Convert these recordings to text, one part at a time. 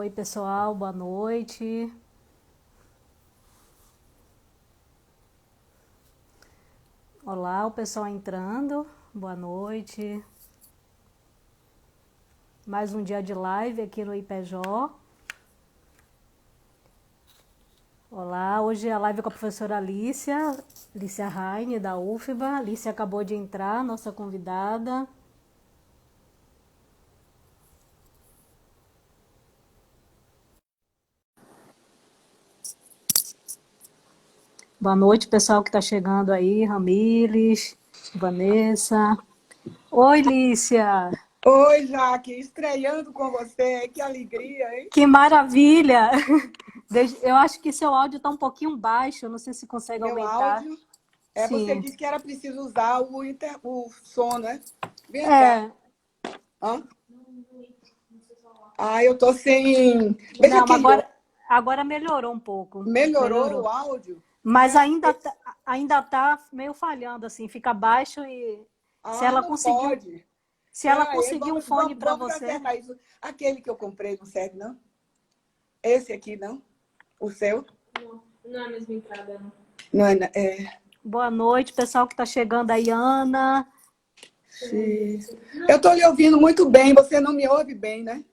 Oi, pessoal, boa noite. Olá, o pessoal entrando. Boa noite. Mais um dia de live aqui no IPJ. Olá, hoje a live é com a professora Alicia Raine, da UFBA. Alicia acabou de entrar, nossa convidada. Boa noite, pessoal que está chegando aí, Ramires, Vanessa. Oi, Lícia. Oi, Jaque, estreando com você, que alegria, hein? Que maravilha! Eu acho que seu áudio está um pouquinho baixo, eu não sei se consegue Meu aumentar. áudio. Você Sim. disse que era preciso usar o som, né? Vem cá. É, Hã? Eu tô sem. Veja não, aqui, agora melhorou um pouco. melhorou Melhorou. o áudio? Mas ainda tá meio falhando, assim, fica baixo e se ela Não conseguiu, pode. se ela Peraí, conseguir um fone para vamos você. acertar isso. Aquele que eu comprei não serve, não? Esse aqui, não? O seu? Não é a mesma entrada, não. Não é. Boa noite, pessoal que está chegando aí, Ana. Sim. Eu tô lhe ouvindo muito bem, você não me ouve bem, né?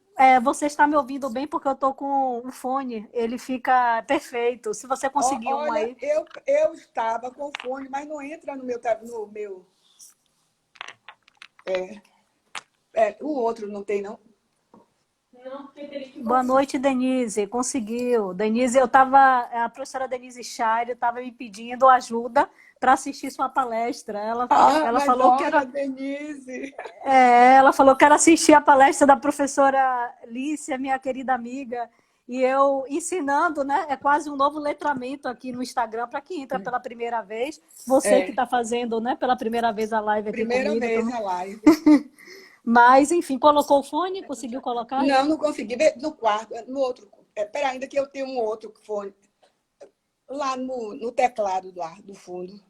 Você está me ouvindo bem porque eu estou com o fone, ele fica perfeito. Se você conseguir um Olha, aí. eu estava com fone, mas não entra no meu. O outro não tem, não? Não, porque teria que Boa passar. noite, Denise. Conseguiu. Denise, a professora Denise Chaire estava me pedindo ajuda para assistir sua palestra. Ela Mas falou que olha, era, Denise. ela falou que era assistir a palestra da professora Lícia, minha querida amiga, e eu ensinando, né? É quase um novo letramento aqui no Instagram para quem entra pela primeira vez. Você que É, está fazendo, né, pela primeira vez a live aqui primeira comigo. vez Então... a live. Mas, enfim, colocou o fone? Conseguiu colocar aí? Não consegui ver no quarto, no outro. Pera, ainda que eu tenho um outro fone lá no teclado do fundo.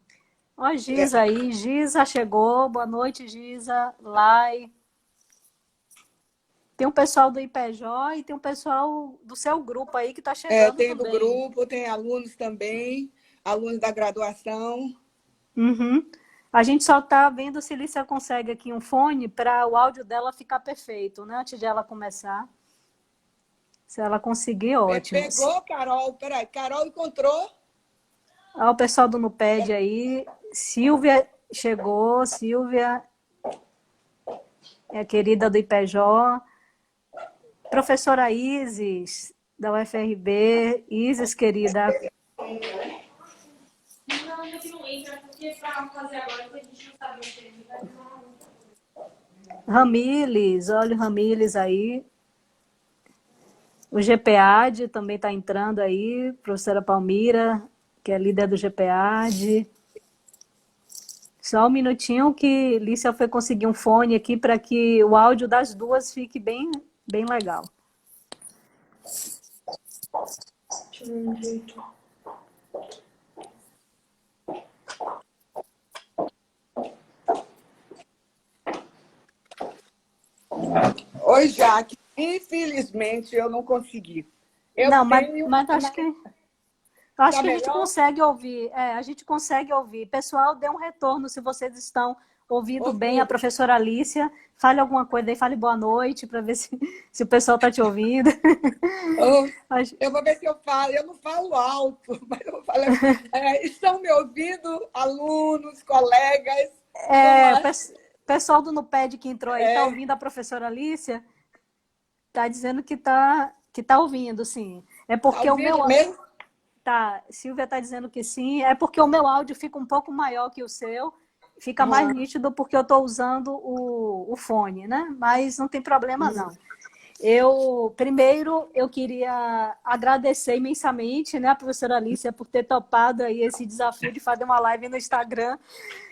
Ó, Giza aí. Giza chegou. Boa noite, Giza. Lai. Tem um pessoal do IPJ e tem um pessoal do seu grupo aí que está chegando Tem do também. grupo, tem alunos também, alunos da graduação. Uhum. A gente só está vendo se Lícia consegue aqui um fone para o áudio dela ficar perfeito, né? Antes de ela começar. Se ela conseguir, ótimo. Pegou, Carol? Peraí, Carol encontrou? Ó, o pessoal do Nuped aí. Silvia chegou. Silvia é a querida do IPJ. Professora Isis, da UFRB. Isis, querida. Não, ainda que não entra, porque para fazer agora que a gente não sabe onde ele vai demorar muito. Ramires, olha o Ramires aí. O GPAD também está entrando aí. Professora Palmira, que é líder do GPAD. Só um minutinho que Lícia foi conseguir um fone aqui para que o áudio das duas fique bem, bem legal. Deixa eu ver um jeito. Oi, Jaque. Infelizmente, eu não consegui. Eu Não, tenho. mas acho que Tá a gente melhor? consegue ouvir. A gente consegue ouvir. Pessoal, dê um retorno se vocês estão ouvindo bem a Ouvindo. professora Alicia. Fale alguma coisa aí, fale boa noite para ver se o pessoal está te ouvindo. Oh, eu vou ver se eu falo. Eu não falo alto, mas eu falo. Estão me ouvindo, alunos, colegas? O Tomara. pessoal do Nuped que entrou aí está ouvindo a professora Alicia? Está dizendo que tá ouvindo, sim. É Tá porque o meu... ouvindo mesmo? Tá, Silvia está dizendo que sim. É porque o meu áudio fica um pouco maior que o seu. Fica mais nítido porque eu estou usando o fone, né? Mas não tem problema, não. Primeiro, eu queria agradecer imensamente, né, a professora Alicia por ter topado aí esse desafio de fazer uma live no Instagram.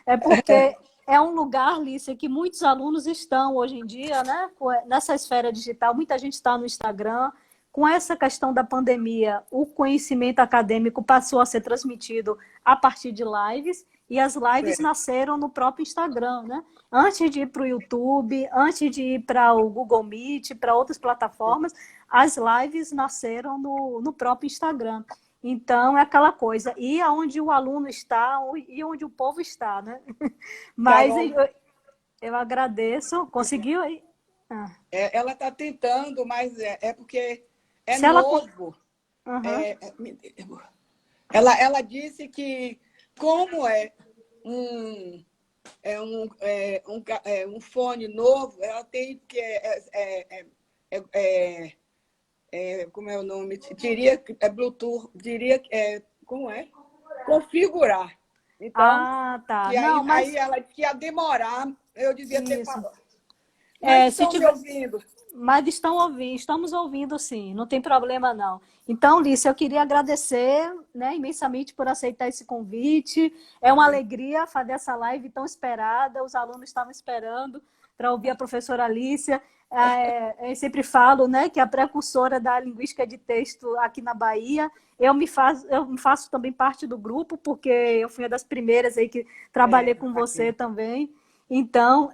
É porque é um lugar, Alicia, que muitos alunos estão hoje em dia, né, nessa esfera digital. Muita gente está no Instagram. Com essa questão da pandemia, o conhecimento acadêmico passou a ser transmitido a partir de lives. e as lives nasceram no próprio Instagram, né? Antes de ir para o YouTube, antes de ir para o Google Meet, para outras plataformas, as lives nasceram no próprio Instagram. Então, é aquela coisa, ir aonde o aluno está e onde o povo está, né? Mas Carol, eu agradeço. Conseguiu aí? Ah. ela está tentando, mas é porque é Se ela... novo. Uhum. Ela disse que, como um fone novo, ela tem que. Como é o nome? Diria Bluetooth, diria. Como é? Configurar. Então, Ah, tá. que Não, aí mas ela disse que ia demorar, eu devia ter isso. falado. Mas Se estão me tiver... ouvindo. Mas estamos ouvindo sim, não tem problema não. Então, Lícia, eu queria agradecer, né, imensamente por aceitar esse convite. É uma alegria fazer essa live tão esperada, os alunos estavam esperando para ouvir a professora Lícia. Eu sempre falo, né, que é a precursora da linguística de texto aqui na Bahia. Eu me faço também parte do grupo, porque eu fui uma das primeiras aí que trabalhei com você também. Então,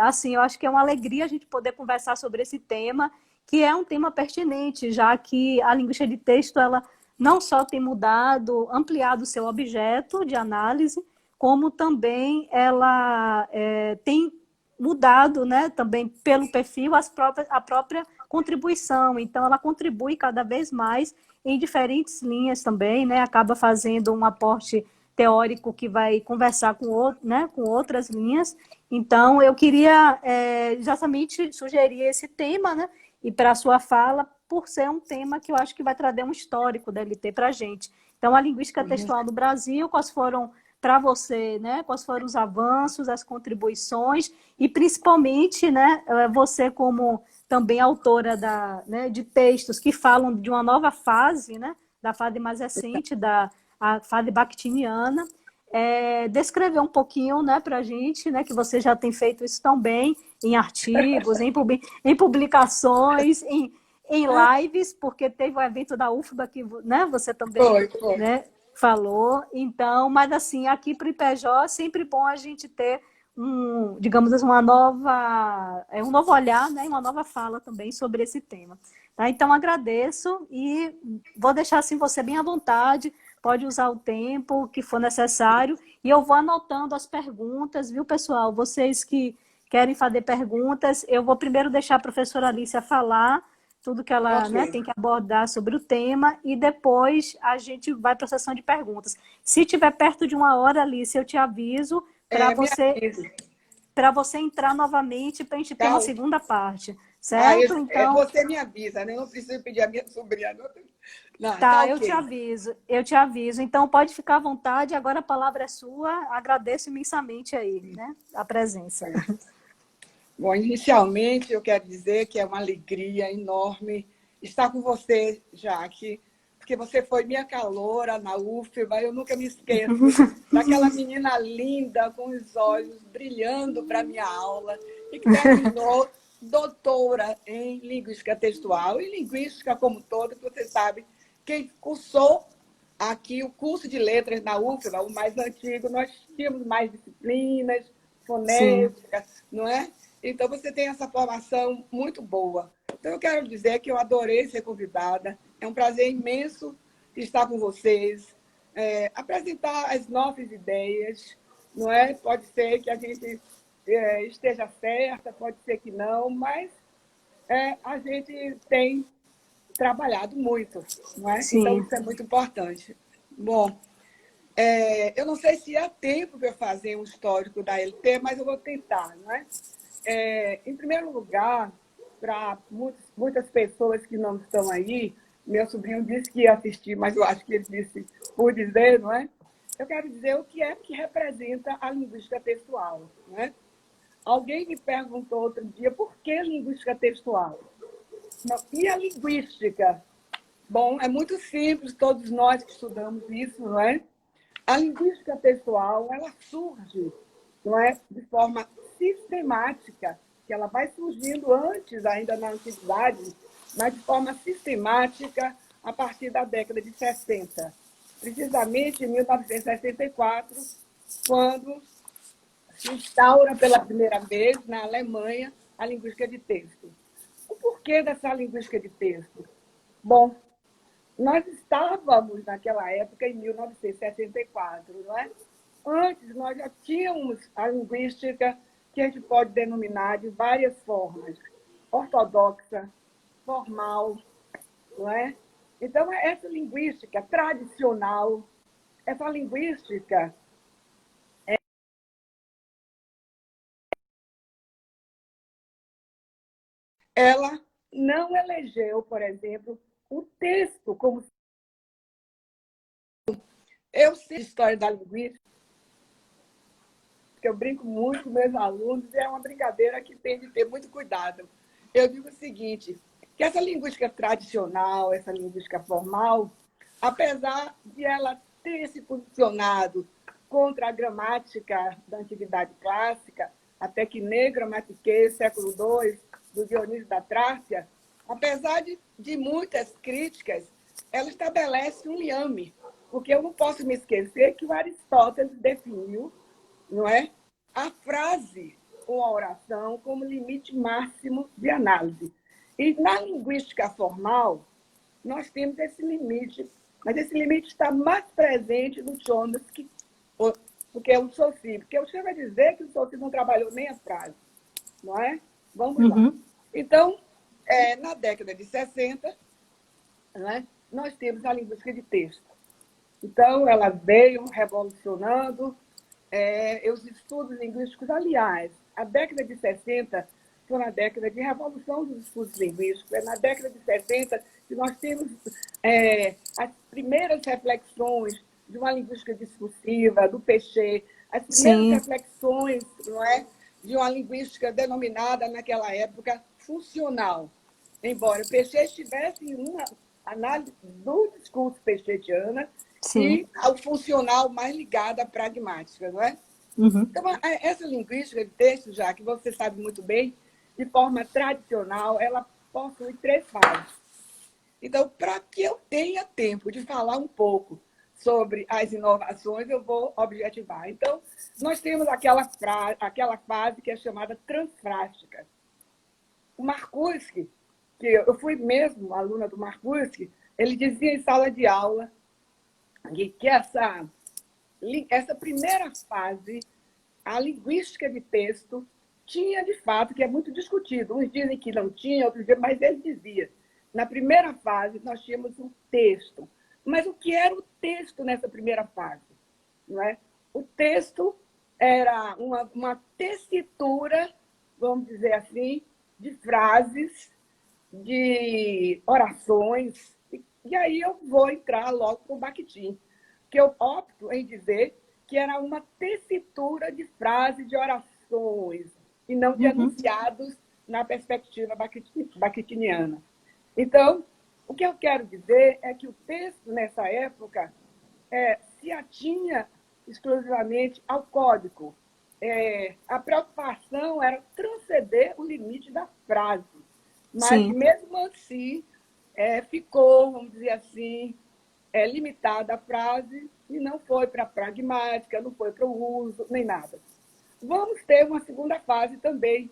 assim, eu acho que é uma alegria a gente poder conversar sobre esse tema, que é um tema pertinente, já que a linguística de texto, ela não só tem mudado, ampliado o seu objeto de análise, como também ela tem mudado, né, também pelo perfil, a própria contribuição. Então, ela contribui cada vez mais em diferentes linhas também, né, acaba fazendo um aporte teórico que vai conversar com outras linhas. Então, eu queria justamente sugerir esse tema, né? E para a sua fala, por ser um tema que eu acho que vai trazer um histórico da LT para a gente. Então, a linguística textual no Brasil, quais foram para você, né? Quais foram os avanços, as contribuições e principalmente, né? Você como também autora de textos que falam de uma nova fase, né? Da fase mais recente a fase bakhtiniana, descrever um pouquinho, né, para a gente, né, que você já tem feito isso tão bem em artigos, em publicações, em lives, porque teve o evento da UFBA que, né, você também, Foi. né, falou. Então, mas assim, aqui para o IPJ é sempre bom a gente ter digamos assim, um novo olhar, né, uma nova fala também sobre esse tema. Tá? Então, agradeço e vou deixar assim você bem à vontade, pode usar o tempo que for necessário e eu vou anotando as perguntas, viu, pessoal? Vocês que querem fazer perguntas, eu vou primeiro deixar a professora Alicia falar tudo que ela, né, tem que abordar sobre o tema e depois a gente vai para a sessão de perguntas. Se tiver perto de 1 hora, Alicia, eu te aviso para você entrar novamente para a gente ter uma segunda parte, certo? Então, você me avisa, né? Não precisa pedir a minha sobrinha. Não, tá, okay. eu te aviso. Então, pode ficar à vontade, agora a palavra é sua. Agradeço imensamente aí, né, a presença. Bom, inicialmente eu quero dizer que é uma alegria enorme estar com você, Jaque, porque você foi minha caloura na UFBA, eu nunca me esqueço daquela menina linda, com os olhos brilhando para a minha aula, e que terminou doutora em linguística textual e linguística como toda, que você sabe, quem cursou aqui o curso de letras na UFBA, o mais antigo, nós tínhamos mais disciplinas, fonética, não é? Então, você tem essa formação muito boa. Então, eu quero dizer que eu adorei ser convidada. É um prazer imenso estar com vocês, apresentar as novas ideias, não é? Pode ser que a gente esteja certa, pode ser que não, mas a gente tem trabalhado muito, não é? Sim. Então, isso é muito importante. Bom, eu não sei se há tempo para eu fazer um histórico da LT, mas eu vou tentar, não é? Em primeiro lugar, para muitas pessoas que não estão aí, meu sobrinho disse que ia assistir, mas eu acho que ele disse por dizer, não é? Eu quero dizer o que é que representa a linguística textual, não é? Alguém me perguntou outro dia por que linguística textual? E a linguística? Bom, é muito simples, todos nós que estudamos isso, não é? A linguística textual, ela surge, não é, de forma sistemática, que ela vai surgindo antes, ainda na antiguidade, mas de forma sistemática a partir da década de 60. Precisamente em 1964, quando se instaura pela primeira vez na Alemanha a linguística de texto. O porquê dessa linguística de texto? Bom, nós estávamos naquela época em 1964, não é? Antes nós já tínhamos a linguística que a gente pode denominar de várias formas: ortodoxa, formal, não é? Então, essa linguística tradicional, essa linguística ela não elegeu, por exemplo, o texto como... Eu sei a história da linguística, que eu brinco muito com meus alunos, e é uma brincadeira que tem de ter muito cuidado. Eu digo o seguinte, que essa linguística tradicional, essa linguística formal, apesar de ela ter se posicionado contra a gramática da Antiguidade Clássica, até que nem gramatiquês, século II, do Dionísio da Trácia, apesar de muitas críticas, ela estabelece um liame, porque eu não posso me esquecer que o Aristóteles definiu, não é, a frase ou a oração como limite máximo de análise. E na linguística formal, nós temos esse limite, mas esse limite está mais presente no Chomsky, porque é o Saussure, porque eu chego a dizer que o Saussure não trabalhou nem a frase, não é? Vamos lá. Então, na década de 60, não é, nós temos a linguística de texto. Então, ela veio revolucionando os estudos linguísticos. Aliás, a década de 60 foi uma década de revolução dos estudos linguísticos. É na década de 60 que nós temos as primeiras reflexões de uma linguística discursiva, do Pechet, as primeiras reflexões, não é, de uma linguística denominada, naquela época, funcional. Embora Pechet estivesse em uma análise do discurso pechetiana, e ao funcional mais ligado à pragmática, não é? Então, essa linguística de texto, já que você sabe muito bem, de forma tradicional, ela possui 3 fases. Então, para que eu tenha tempo de falar um pouco sobre as inovações, eu vou objetivar. Então, nós temos aquela fase que é chamada transfrástica. O Marcuse, que eu fui mesmo aluna do Marcuse, ele dizia em sala de aula que essa primeira fase, a linguística de texto, tinha de fato, que é muito discutido. Uns dizem que não tinha, outros dizem, mas ele dizia. Na primeira fase, nós tínhamos um texto. Mas o que era o texto nessa primeira fase? Não é? O texto era uma tessitura, vamos dizer assim, de frases, de orações. E aí eu vou entrar logo com o Bakhtin, que eu opto em dizer que era uma tessitura de frases, de orações, e não de enunciados na perspectiva bakhtiniana. Então, o que eu quero dizer é que o texto, nessa época, se atinha exclusivamente ao código. A preocupação era transcender o limite da frase. Mas, mesmo assim, ficou, vamos dizer assim, limitada a frase e não foi para a pragmática, não foi para o uso, nem nada. Vamos ter uma segunda fase também.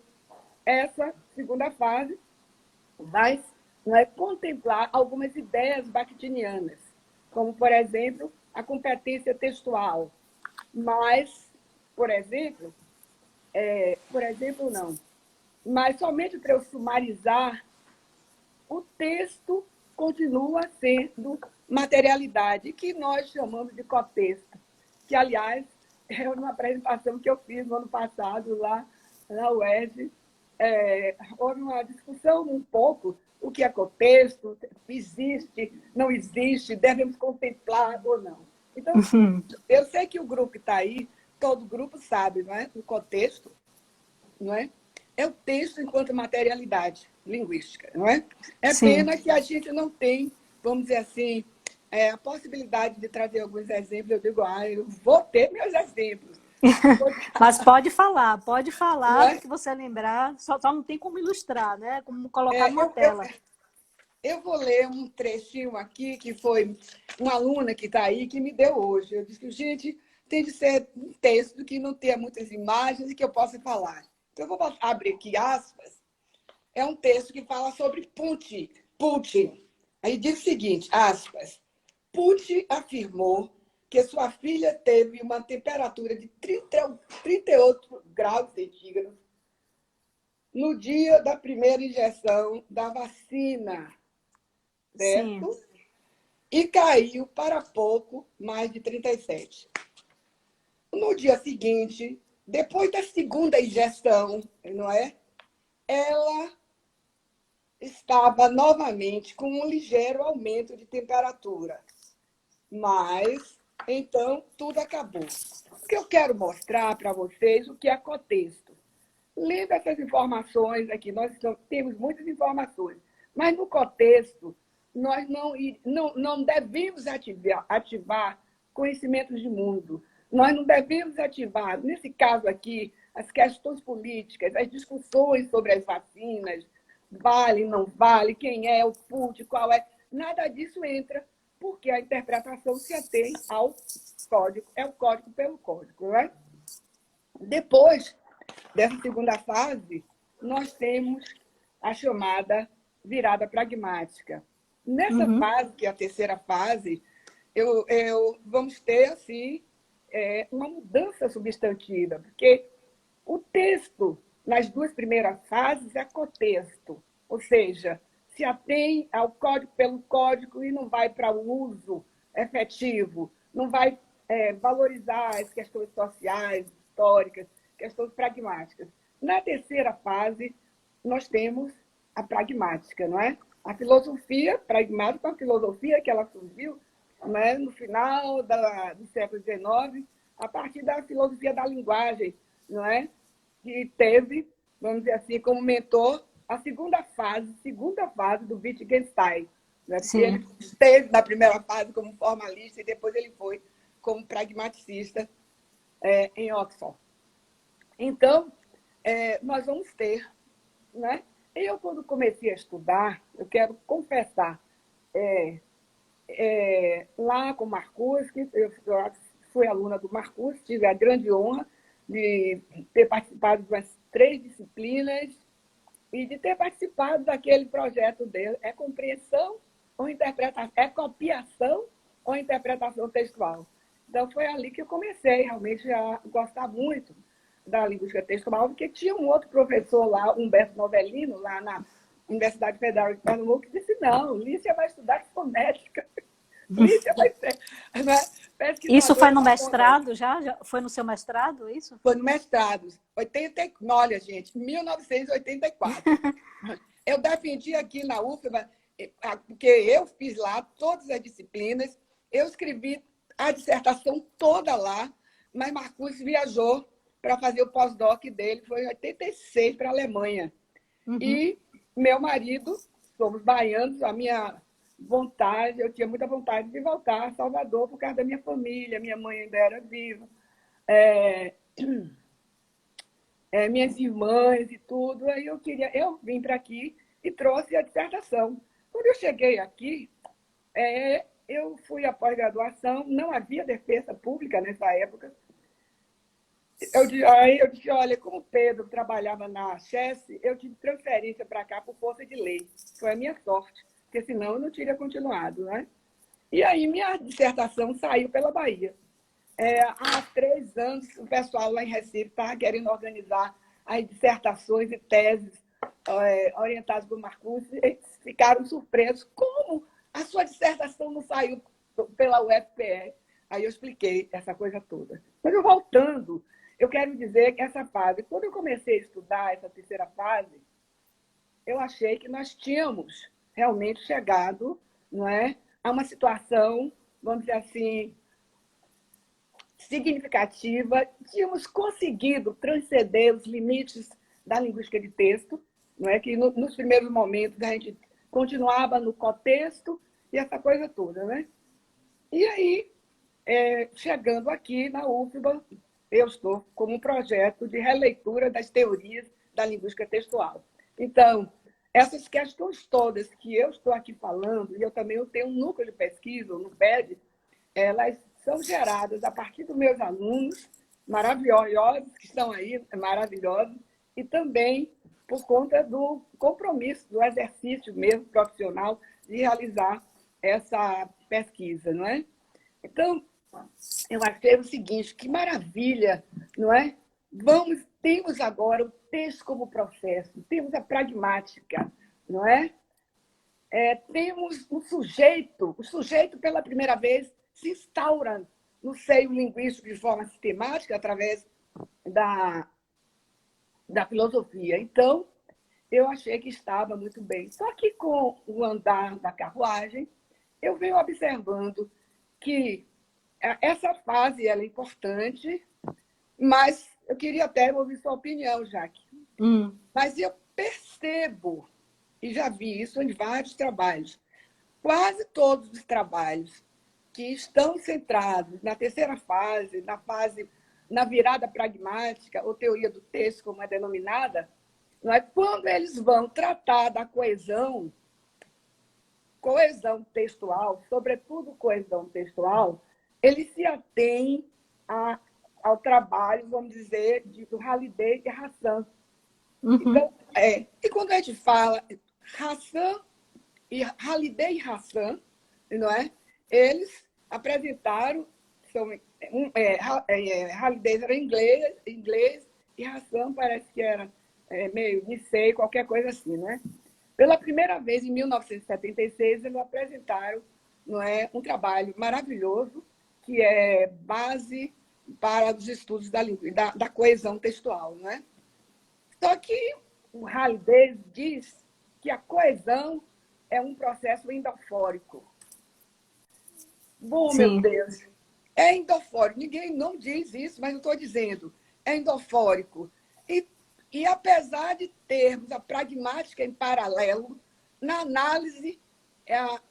Essa segunda fase vai contemplar algumas ideias bakhtinianas, como, por exemplo, a competência textual. Mas, por exemplo, não. Mas somente para eu sumarizar, o texto continua sendo materialidade, que nós chamamos de cotexto, que, aliás, é uma apresentação que eu fiz no ano passado lá na UERJ. Houve uma discussão um pouco o que é cotexto, existe, não existe, devemos contemplar ou não. Então, eu sei que o grupo que está aí, todo grupo sabe, não é? O contexto, não é? É o texto enquanto materialidade linguística, não é? É pena que a gente não tem, vamos dizer assim, a possibilidade de trazer alguns exemplos. Eu digo, eu vou ter meus exemplos. Mas pode falar do que você lembrar, só não tem como ilustrar, né? Como colocar numa tela. Eu vou ler um trechinho aqui, que foi uma aluna que está aí, que me deu hoje. Eu disse que, gente, tem de ser um texto que não tenha muitas imagens e que eu possa falar. Então, eu vou abrir aqui aspas. É um texto que fala sobre Putin. Aí diz o seguinte, aspas, Putin afirmou que sua filha teve uma temperatura de 38 graus centígrados no dia da primeira injeção da vacina, certo? Sim. E caiu para pouco mais de 37. No dia seguinte, depois da segunda injeção, não é? Ela estava novamente com um ligeiro aumento de temperatura. Mas, então, tudo acabou. O que eu quero mostrar para vocês o que é contexto. Lendo essas informações aqui, nós temos muitas informações, mas no contexto, nós não devemos ativar conhecimentos de mundo. Nós não devemos ativar, nesse caso aqui, as questões políticas, as discussões sobre as vacinas, vale, não vale, quem é o Putin, qual é. Nada disso entra, porque a interpretação se atém ao código, é o código pelo código, não é? Depois dessa segunda fase, nós temos a chamada virada pragmática. Nessa Uhum. fase, que é a terceira fase, vamos ter assim, uma mudança substantiva, porque o texto, nas duas primeiras fases, é contexto, ou seja, se atém ao código pelo código e não vai para o uso efetivo, não vai valorizar as questões sociais, históricas, questões pragmáticas. Na terceira fase, nós temos a pragmática, não é? A filosofia pragmática, a filosofia que ela surgiu, não é? No final do século XIX, a partir da filosofia da linguagem, não é? Que teve, vamos dizer assim, como mentor a segunda fase do Wittgenstein, né? Porque Sim. ele esteve na primeira fase como formalista e depois ele foi como pragmaticista em Oxford. Então, nós vamos ter, né? Eu, quando comecei a estudar, eu quero confessar, lá com o Marcuse, eu fui aluna do Marcuse, tive a grande honra de ter participado de umas 3 disciplinas e de ter participado daquele projeto dele. É compreensão ou interpretação? É copiação ou interpretação textual? Então, foi ali que eu comecei realmente a gostar muito da linguística textual, porque tinha um outro professor lá, Humberto Novelino, lá na Universidade Federal de Pernambuco, que disse, não, Lícia vai estudar fonética. Lícia vai ser, né, Isso foi pesquisadora no da fonética. mestrado já? Foi no seu mestrado, isso? Foi no mestrado. Olha, gente, 1984. Eu defendi aqui na UFBA, porque eu fiz lá todas as disciplinas, eu escrevi a dissertação toda lá, mas Marcuse viajou para fazer o pós-doc dele, foi em 86 para a Alemanha. Uhum. E meu marido, somos baianos, a minha vontade, eu tinha muita vontade de voltar a Salvador por causa da minha família, minha mãe ainda era viva, minhas irmãs e tudo. Aí eu vim para aqui e trouxe a dissertação. Quando eu cheguei aqui, eu fui à pós-graduação, não havia defesa pública nessa época. Aí eu disse, olha, como o Pedro trabalhava na Chesse, eu tive transferência para cá por força de lei. Foi a minha sorte, porque senão eu não teria continuado, né? E aí minha dissertação saiu pela Bahia. Há 3 anos, o pessoal lá em Recife estava querendo organizar as dissertações e teses orientadas por Marcuse, eles ficaram surpresos. Como a sua dissertação não saiu pela UFPE? Aí eu expliquei essa coisa toda. Mas eu voltando, eu quero dizer que essa fase, quando eu comecei a estudar essa terceira fase, eu achei que nós tínhamos realmente chegado, não é, a uma situação, vamos dizer assim, significativa, tínhamos conseguido transcender os limites da linguística de texto, não é? Que nos primeiros momentos a gente continuava no contexto e essa coisa toda, né? E aí, chegando aqui na UFBA, eu estou como um projeto de releitura das teorias da linguística textual. Então, essas questões todas que eu estou aqui falando, e eu também tenho um núcleo de pesquisa, no PED, elas são geradas a partir dos meus alunos, maravilhosos, que estão aí, maravilhosos, e também por conta do compromisso, do exercício mesmo profissional de realizar essa pesquisa, não é? Então, eu achei o seguinte, que maravilha, não é? Temos agora o texto como processo, temos a pragmática, não é? Temos o sujeito pela primeira vez se instaura no seio linguístico de forma sistemática através da filosofia. Então, eu achei que estava muito bem. Só que com o andar da carruagem, eu venho observando que essa fase ela é importante, mas eu queria até ouvir sua opinião, Jaque. Mas eu percebo, e já vi isso em vários trabalhos, quase todos os trabalhos que estão centrados na terceira fase, na virada pragmática, ou teoria do texto, como é denominada, não é? Quando eles vão tratar da coesão textual, sobretudo coesão textual, eles se atêm ao trabalho, vamos dizer, do Halliday e Hassan. Então, e quando a gente fala Halliday e Hassan, não é? Eles apresentaram, Halliday era inglês e Hassan parece que era meio Nicei, qualquer coisa assim, né? Pela primeira vez, em 1976, eles apresentaram, não é, um trabalho maravilhoso, que é base para os estudos da coesão textual, não é? Só que o Halliday diz que a coesão é um processo endofórico. Bom, meu Sim. Deus, é endofórico. Ninguém não diz isso, mas eu estou dizendo. É endofórico. E apesar de termos a pragmática em paralelo, na análise,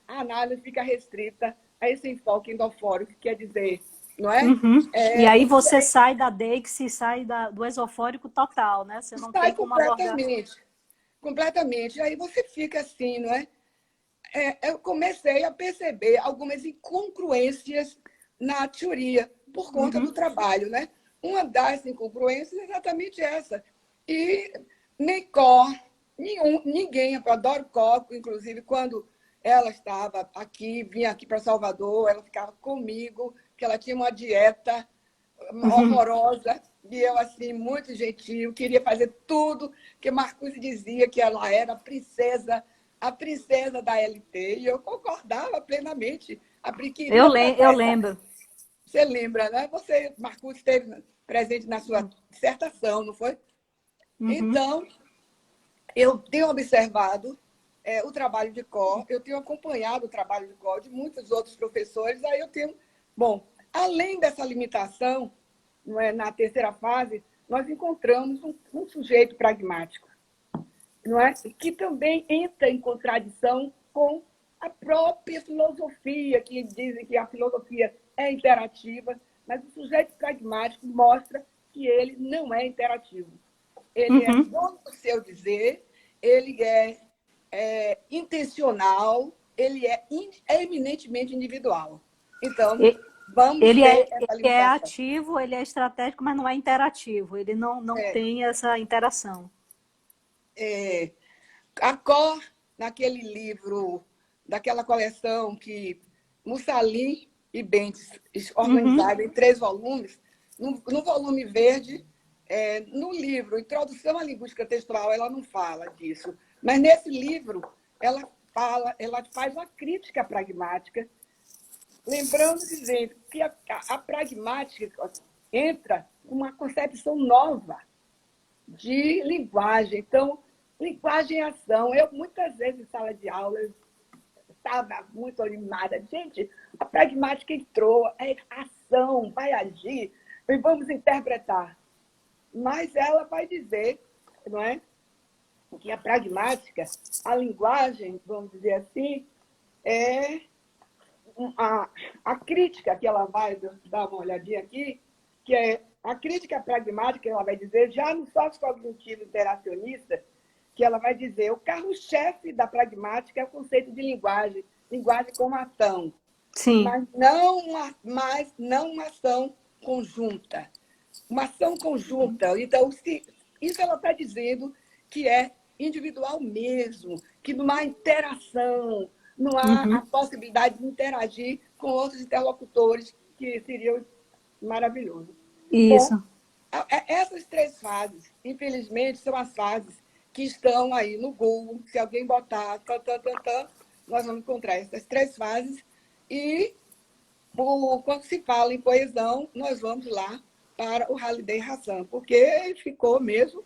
a análise fica restrita a esse enfoque endofórico, que quer dizer, não é? E aí você sai da deixe, sai do esofórico total, né? Você não Sai tem como abordar. completamente. Aí você fica assim, não é? Eu comecei a perceber algumas incongruências na teoria, por conta do trabalho, né? Uma das incongruências é exatamente essa. E nem Cor, ninguém, eu adoro Cor, inclusive quando ela estava aqui, vinha aqui para Salvador, ela ficava comigo, que ela tinha uma dieta horrorosa, e eu, assim, muito gentil, queria fazer tudo, que Marcuse dizia que ela era a princesa da LT, e eu concordava plenamente. Eu lembro. Você lembra, né? Você, Marcuse, esteve presente na sua dissertação, não foi? Então, eu tenho observado o trabalho de Cor, eu tenho acompanhado o trabalho de Cor de muitos outros professores, aí eu tenho... Bom, além dessa limitação, não é, na terceira fase, nós encontramos um sujeito pragmático, não é? Que também entra em contradição com a própria filosofia, que dizem que a filosofia é interativa, mas o sujeito pragmático mostra que ele não é interativo. Ele é dono do seu dizer, ele é intencional, ele é eminentemente individual. Então, vamos Ele ter essa é limitação. ativo, ele é estratégico, mas não é interativo. Ele não tem essa interação. A Cor, naquele livro, daquela coleção que Mussalin e Bentes organizaram em 3 volumes, no volume verde, no livro Introdução à Linguística Textual, ela não fala disso, mas nesse livro ela faz uma crítica pragmática, lembrando, dizendo que a pragmática entra com uma concepção nova de linguagem. Então, linguagem e ação. Eu, muitas vezes, em sala de aula, estava muito animada. Gente, a pragmática entrou, é ação, vai agir, e vamos interpretar. Mas ela vai dizer, não é, que a pragmática, a linguagem, vamos dizer assim, é a crítica que ela vai dar uma olhadinha aqui, que é a crítica pragmática, ela vai dizer, já no sociocognitivo interacionista, que ela vai dizer o carro-chefe da pragmática é o conceito de linguagem, linguagem como ação. Sim. mas não uma ação conjunta. Uma ação conjunta. Então, isso ela está dizendo que é individual mesmo, que não há interação, não há a Uhum. possibilidade de interagir com outros interlocutores, que seria maravilhoso. Bom, Isso. essas três fases, infelizmente, são as fases que estão aí no Google. Se alguém botar, nós vamos encontrar essas três fases. E quando se fala em coesão, nós vamos lá para o Halliday Hassan, porque ficou mesmo,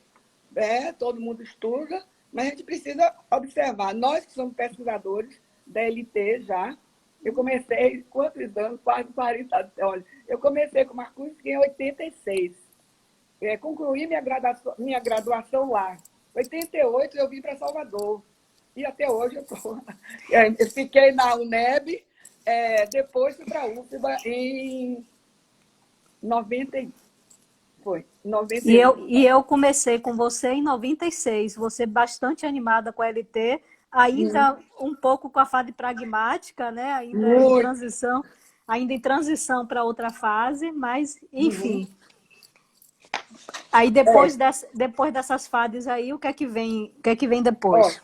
todo mundo estuda, mas a gente precisa observar. Nós que somos pesquisadores da LT já, eu comecei, quantos anos? Quase 40 anos. Olha, eu comecei com Marcuse em 86. Concluí minha graduação lá. Em 88 eu vim para Salvador. E até hoje eu estou. Eu fiquei na UNEB, depois fui para a UFBA em 90, foi, E 91. eu comecei com você em 96, você bastante animada com a LT, Uhum. ainda um pouco com a fase pragmática, né? Muito. Ainda em transição para outra fase, mas Uhum. enfim. Aí É, depois dessas fases aí, o que é que vem, o que é que vem ó, depois?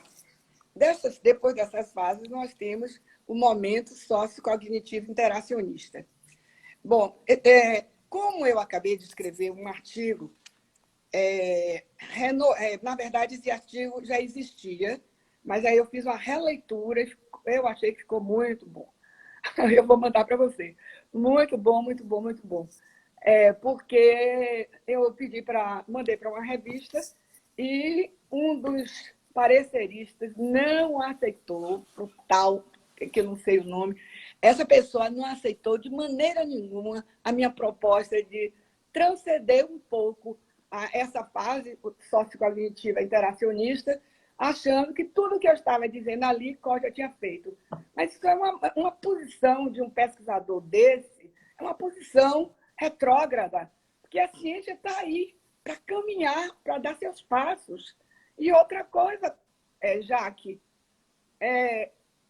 depois dessas fases, nós temos o momento sociocognitivo interacionista. Bom, como eu acabei de escrever um artigo, na verdade, esse artigo já existia, mas aí eu fiz uma releitura, eu achei que ficou muito bom. Eu vou mandar para você. Muito bom, muito bom, muito bom. Porque eu mandei para uma revista e um dos pareceristas não aceitou, o tal, que eu não sei o nome, essa pessoa não aceitou de maneira nenhuma a minha proposta de transcender um pouco essa fase sociocognitiva interacionista, achando que tudo que eu estava dizendo ali, Koch já tinha feito. Mas isso é uma posição de um pesquisador desse, é uma posição retrógrada, porque a ciência está aí para caminhar, para dar seus passos. E outra coisa, Jaque,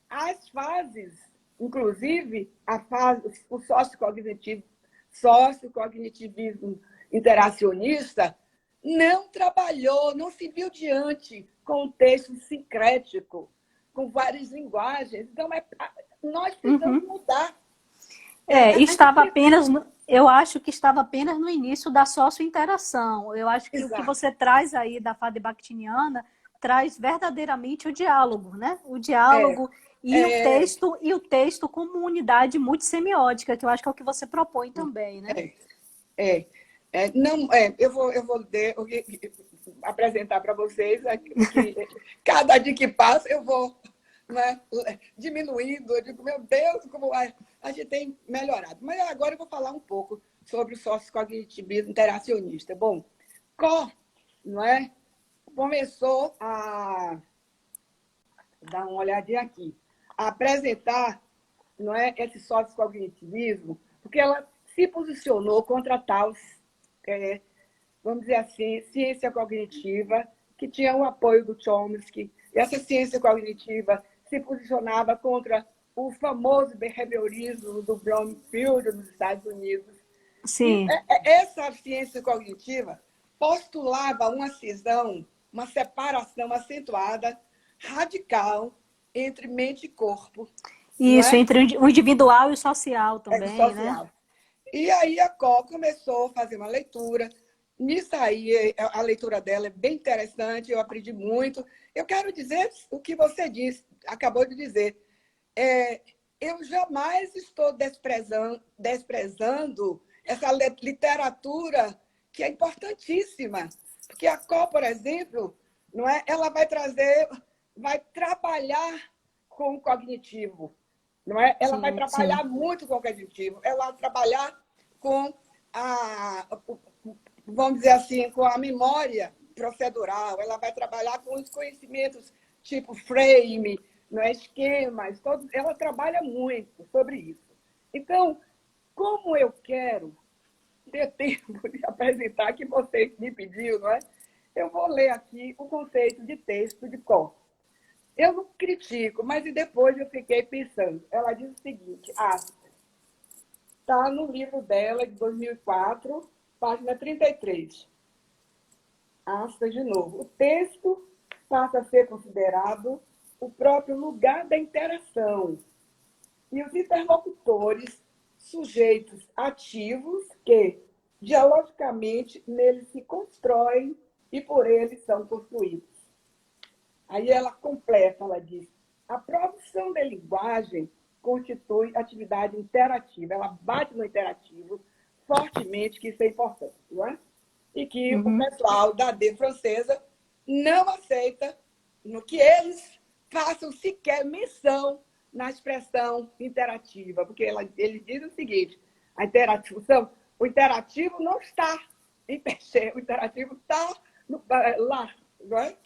as fases, inclusive o sociocognitivismo interacionista, não trabalhou, não se viu diante com um texto sincrético, com várias linguagens. Então, nós precisamos Uhum. mudar. Estava apenas, eu acho que estava apenas no início da sociointeração. Eu acho que o que Exato. você traz aí da fase bakhtiniana traz verdadeiramente o diálogo, né? O É, diálogo é, e o texto como unidade multissemiótica, que eu acho que é o que você propõe também, né? é, é. Não, eu vou apresentar para vocês que cada dia que passa eu vou, né, diminuindo. Eu digo, meu Deus, como a gente tem melhorado. Mas agora eu vou falar um pouco sobre o sociocognitivismo interacionista. Bom, Koch, não é, começou a dar uma olhadinha aqui, a apresentar, não é, esse sociocognitivismo, porque ela se posicionou contra tal, é, vamos dizer assim, ciência cognitiva, que tinha o apoio do Chomsky. E essa ciência cognitiva se posicionava contra o famoso behaviorismo do Bromfield nos Estados Unidos. E Sim. essa ciência cognitiva postulava uma cisão, uma separação acentuada, radical, entre mente e corpo, não Isso, é? entre o individual e o social também, né? Social. E aí a Có começou a fazer uma leitura. Nisso aí, a leitura dela é bem interessante, eu aprendi muito. Eu quero dizer o que você disse, acabou de dizer. Eu jamais estou desprezando essa literatura que é importantíssima. Porque a Có, por exemplo, não é? Ela vai trabalhar com o cognitivo, não é? Ela vai Sim, sim. trabalhar muito com o cognitivo, ela vai trabalhar com vamos dizer assim, com a memória procedural, ela vai trabalhar com os conhecimentos tipo frame, não é, esquemas, ela trabalha muito sobre isso. Então, como eu quero ter tempo de apresentar, que você me pediu, não é? Eu vou ler aqui o conceito de texto de Koch. Eu não critico, mas e depois eu fiquei pensando. Ela diz o seguinte, está no livro dela, de 2004, página 33. Aspas de novo. O texto passa a ser considerado o próprio lugar da interação e os interlocutores, sujeitos ativos que, dialogicamente, nele se constroem e por ele são construídos. Aí ela completa, ela diz, a produção da linguagem constitui atividade interativa, ela bate no interativo fortemente, que isso é importante, não é? E que o pessoal da D francesa não aceita no que eles façam sequer menção na expressão interativa, porque ele diz o seguinte, a interação, o interativo não está em peixe, o interativo está lá, não é?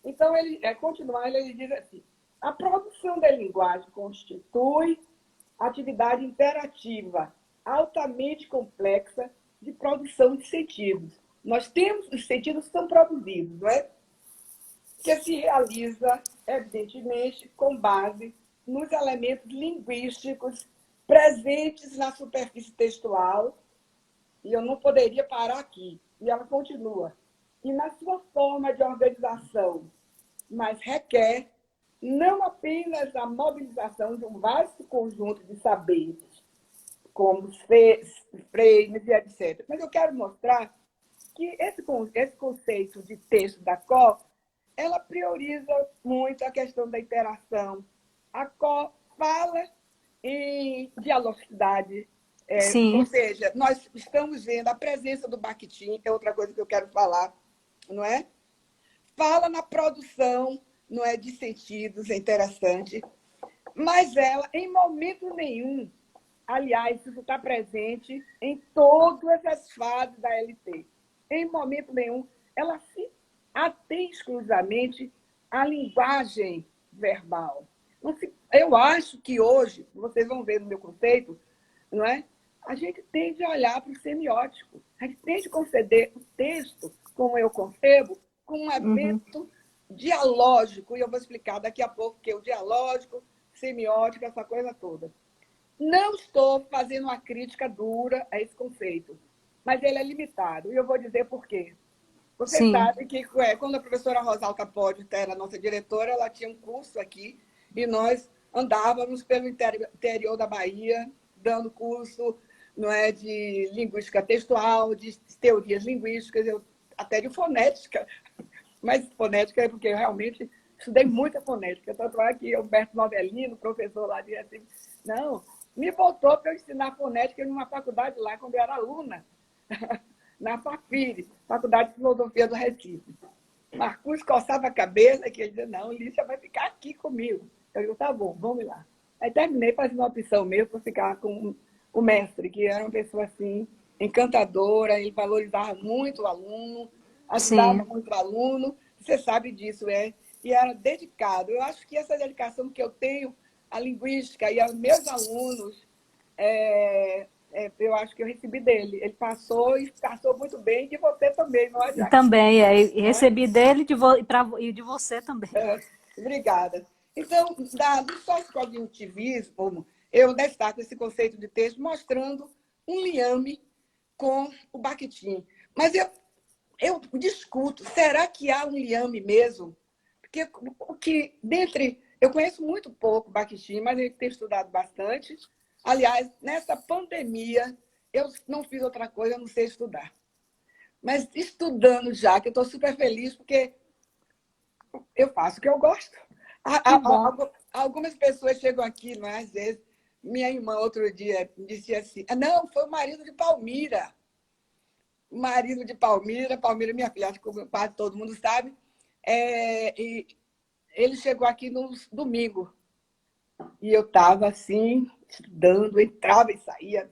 Então, continuando, ele diz assim, a produção da linguagem constitui atividade interativa, altamente complexa de produção de sentidos. Nós temos, os sentidos são produzidos, não é? Que se realiza, evidentemente, com base nos elementos linguísticos presentes na superfície textual, e eu não poderia parar aqui. E ela continua. E na sua forma de organização, mas requer não apenas a mobilização de um vasto conjunto de saberes, como os frames e etc. Mas eu quero mostrar que esse conceito de texto da COR, ela prioriza muito a questão da interação. A COR fala em dialogicidade, ou seja, nós estamos vendo a presença do Bakhtin, é outra coisa que eu quero falar, não é? Fala na produção, não é, de sentidos, é interessante, mas ela, em momento nenhum, aliás, isso está presente em todas as fases da LT, em momento nenhum, ela se atém exclusivamente à linguagem verbal. Eu acho que hoje, vocês vão ver no meu conceito, não é? A gente tem de olhar para o semiótico, a gente tem de conceder o texto, como eu concebo, como um evento dialógico, e eu vou explicar daqui a pouco que é o dialógico, semiótico, essa coisa toda. Não estou fazendo uma crítica dura a esse conceito, mas ele é limitado, e eu vou dizer por quê. Você sabe que quando a professora Rosalta Pode era a nossa diretora, ela tinha um curso aqui, e nós andávamos pelo interior da Bahia, dando curso, não é, de linguística textual, de teorias linguísticas, até de fonética. Mas fonética é porque eu realmente estudei muita fonética. Tanto é que Humberto Novelino, professor lá de Recife, não, me botou para eu ensinar fonética em uma faculdade lá, quando eu era aluna, na FAFIRE, Faculdade de Filosofia do Recife. Marcos coçava a cabeça, que ele dizia, não, Lícia vai ficar aqui comigo. Eu digo, tá bom, vamos lá. Aí terminei fazendo uma opção mesmo para ficar com o mestre, que era uma pessoa assim, encantadora, ele valorizava muito o aluno, ajudava muito o aluno, você sabe disso, e era dedicado. Eu acho que essa dedicação que eu tenho à linguística e aos meus alunos, eu acho que eu recebi dele. Ele passou e passou muito bem, e de você também, não é, Jaque? Também, recebi dele e de você também. Obrigada. Então, do sociocognitivismo, eu destaco esse conceito de texto mostrando um liame com o Bakhtin. Mas eu discuto, será que há um liame mesmo? Porque eu conheço muito pouco Bakhtin, mas eu tenho estudado bastante. Aliás, nessa pandemia, eu não fiz outra coisa, eu não sei estudar. Mas estudando já, que eu estou super feliz, porque eu faço o que eu gosto. Algumas pessoas chegam aqui, não é? Às vezes, minha irmã, outro dia, disse assim, não, foi o marido de Palmira. O marido de Palmira, minha filha, acho que quase todo mundo sabe, e ele chegou aqui no domingo. E eu estava assim, estudando, entrava e saía.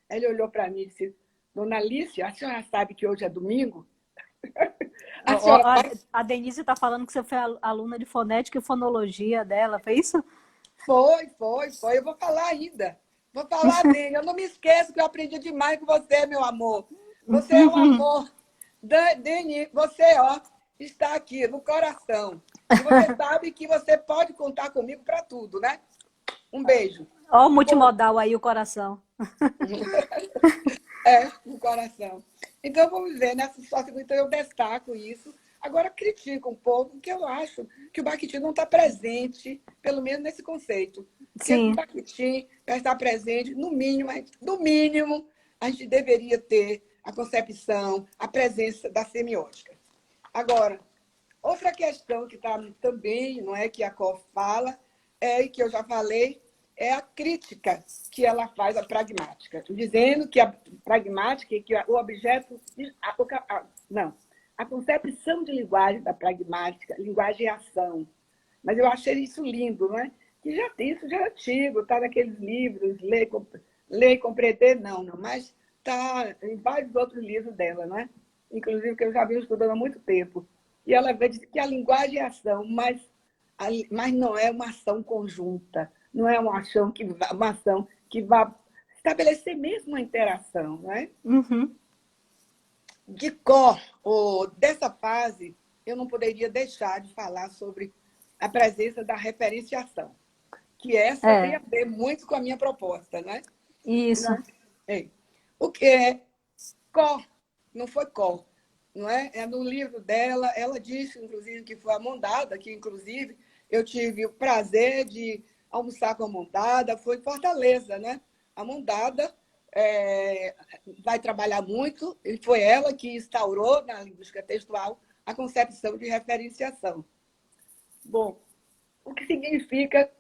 Aí ele olhou para mim e disse, dona Alice, a senhora sabe que hoje é domingo? A Denise está falando que você foi aluna de fonética e fonologia dela, foi isso? Foi. Eu vou falar ainda. Vou falar dele. Eu não me esqueço que eu aprendi demais com você, meu amor. Você é um amor. Denise, você, está aqui no coração. E você sabe que você pode contar comigo para tudo, né? Um beijo. Ó o Bom, multimodal aí, o coração. no coração. Então, vamos ver, nessa situação, então eu destaco isso. Agora, critico um pouco, porque eu acho que o Bakhtin não está presente, pelo menos nesse conceito. Porque o Sim, Bakhtin vai estar presente, no mínimo, a gente deveria ter a concepção, a presença da semiótica. Agora, outra questão que está também, não é, que a COF fala, e que eu já falei, é a crítica que ela faz à pragmática, dizendo que a pragmática, que o objeto... Não, a concepção de linguagem da pragmática, linguagem e ação. Mas eu achei isso lindo, não é? Que isso já é antigo, está naqueles livros, Ler e Compreender, não, mas está em vários outros livros dela, não é? Inclusive, que eu já venho estudando há muito tempo. E ela diz que a linguagem é ação, mas não é uma ação conjunta, não é uma ação que vá estabelecer mesmo uma interação, não é? uhum, Ou dessa fase, eu não poderia deixar de falar sobre a presença da referenciação, que essa tem a é, ver muito com a minha proposta, né? isso, Né? É. O que é có, não foi có, não é? É no livro dela, ela disse, inclusive, que foi a Mondada, que, inclusive, eu tive o prazer de almoçar com a Mondada, foi em Fortaleza, né? A Mondada vai trabalhar muito, e foi ela que instaurou na linguística textual a concepção de referenciação. Bom, o que significa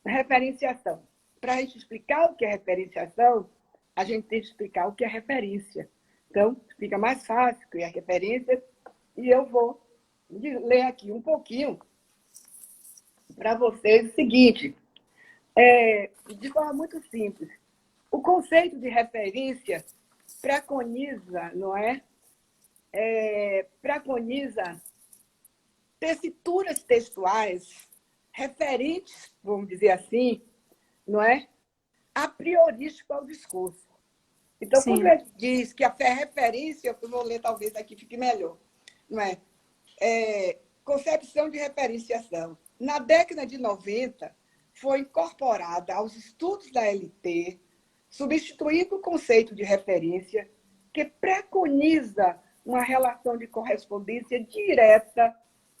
referenciação? Para a gente explicar o que é referenciação, a gente tem que explicar o que é referência. Então, fica mais fácil criar referência, e eu vou ler aqui um pouquinho para vocês o seguinte, de forma muito simples. O conceito de referência preconiza, não é? Preconiza tessituras textuais referentes, vamos dizer assim, não é? A priorístico ao discurso. Então, quando sim, ele diz que a referência, eu vou ler talvez aqui fique melhor, não é? Concepção de referenciação. Na década de 90, foi incorporada aos estudos da LT, substituindo o conceito de referência, que preconiza uma relação de correspondência direta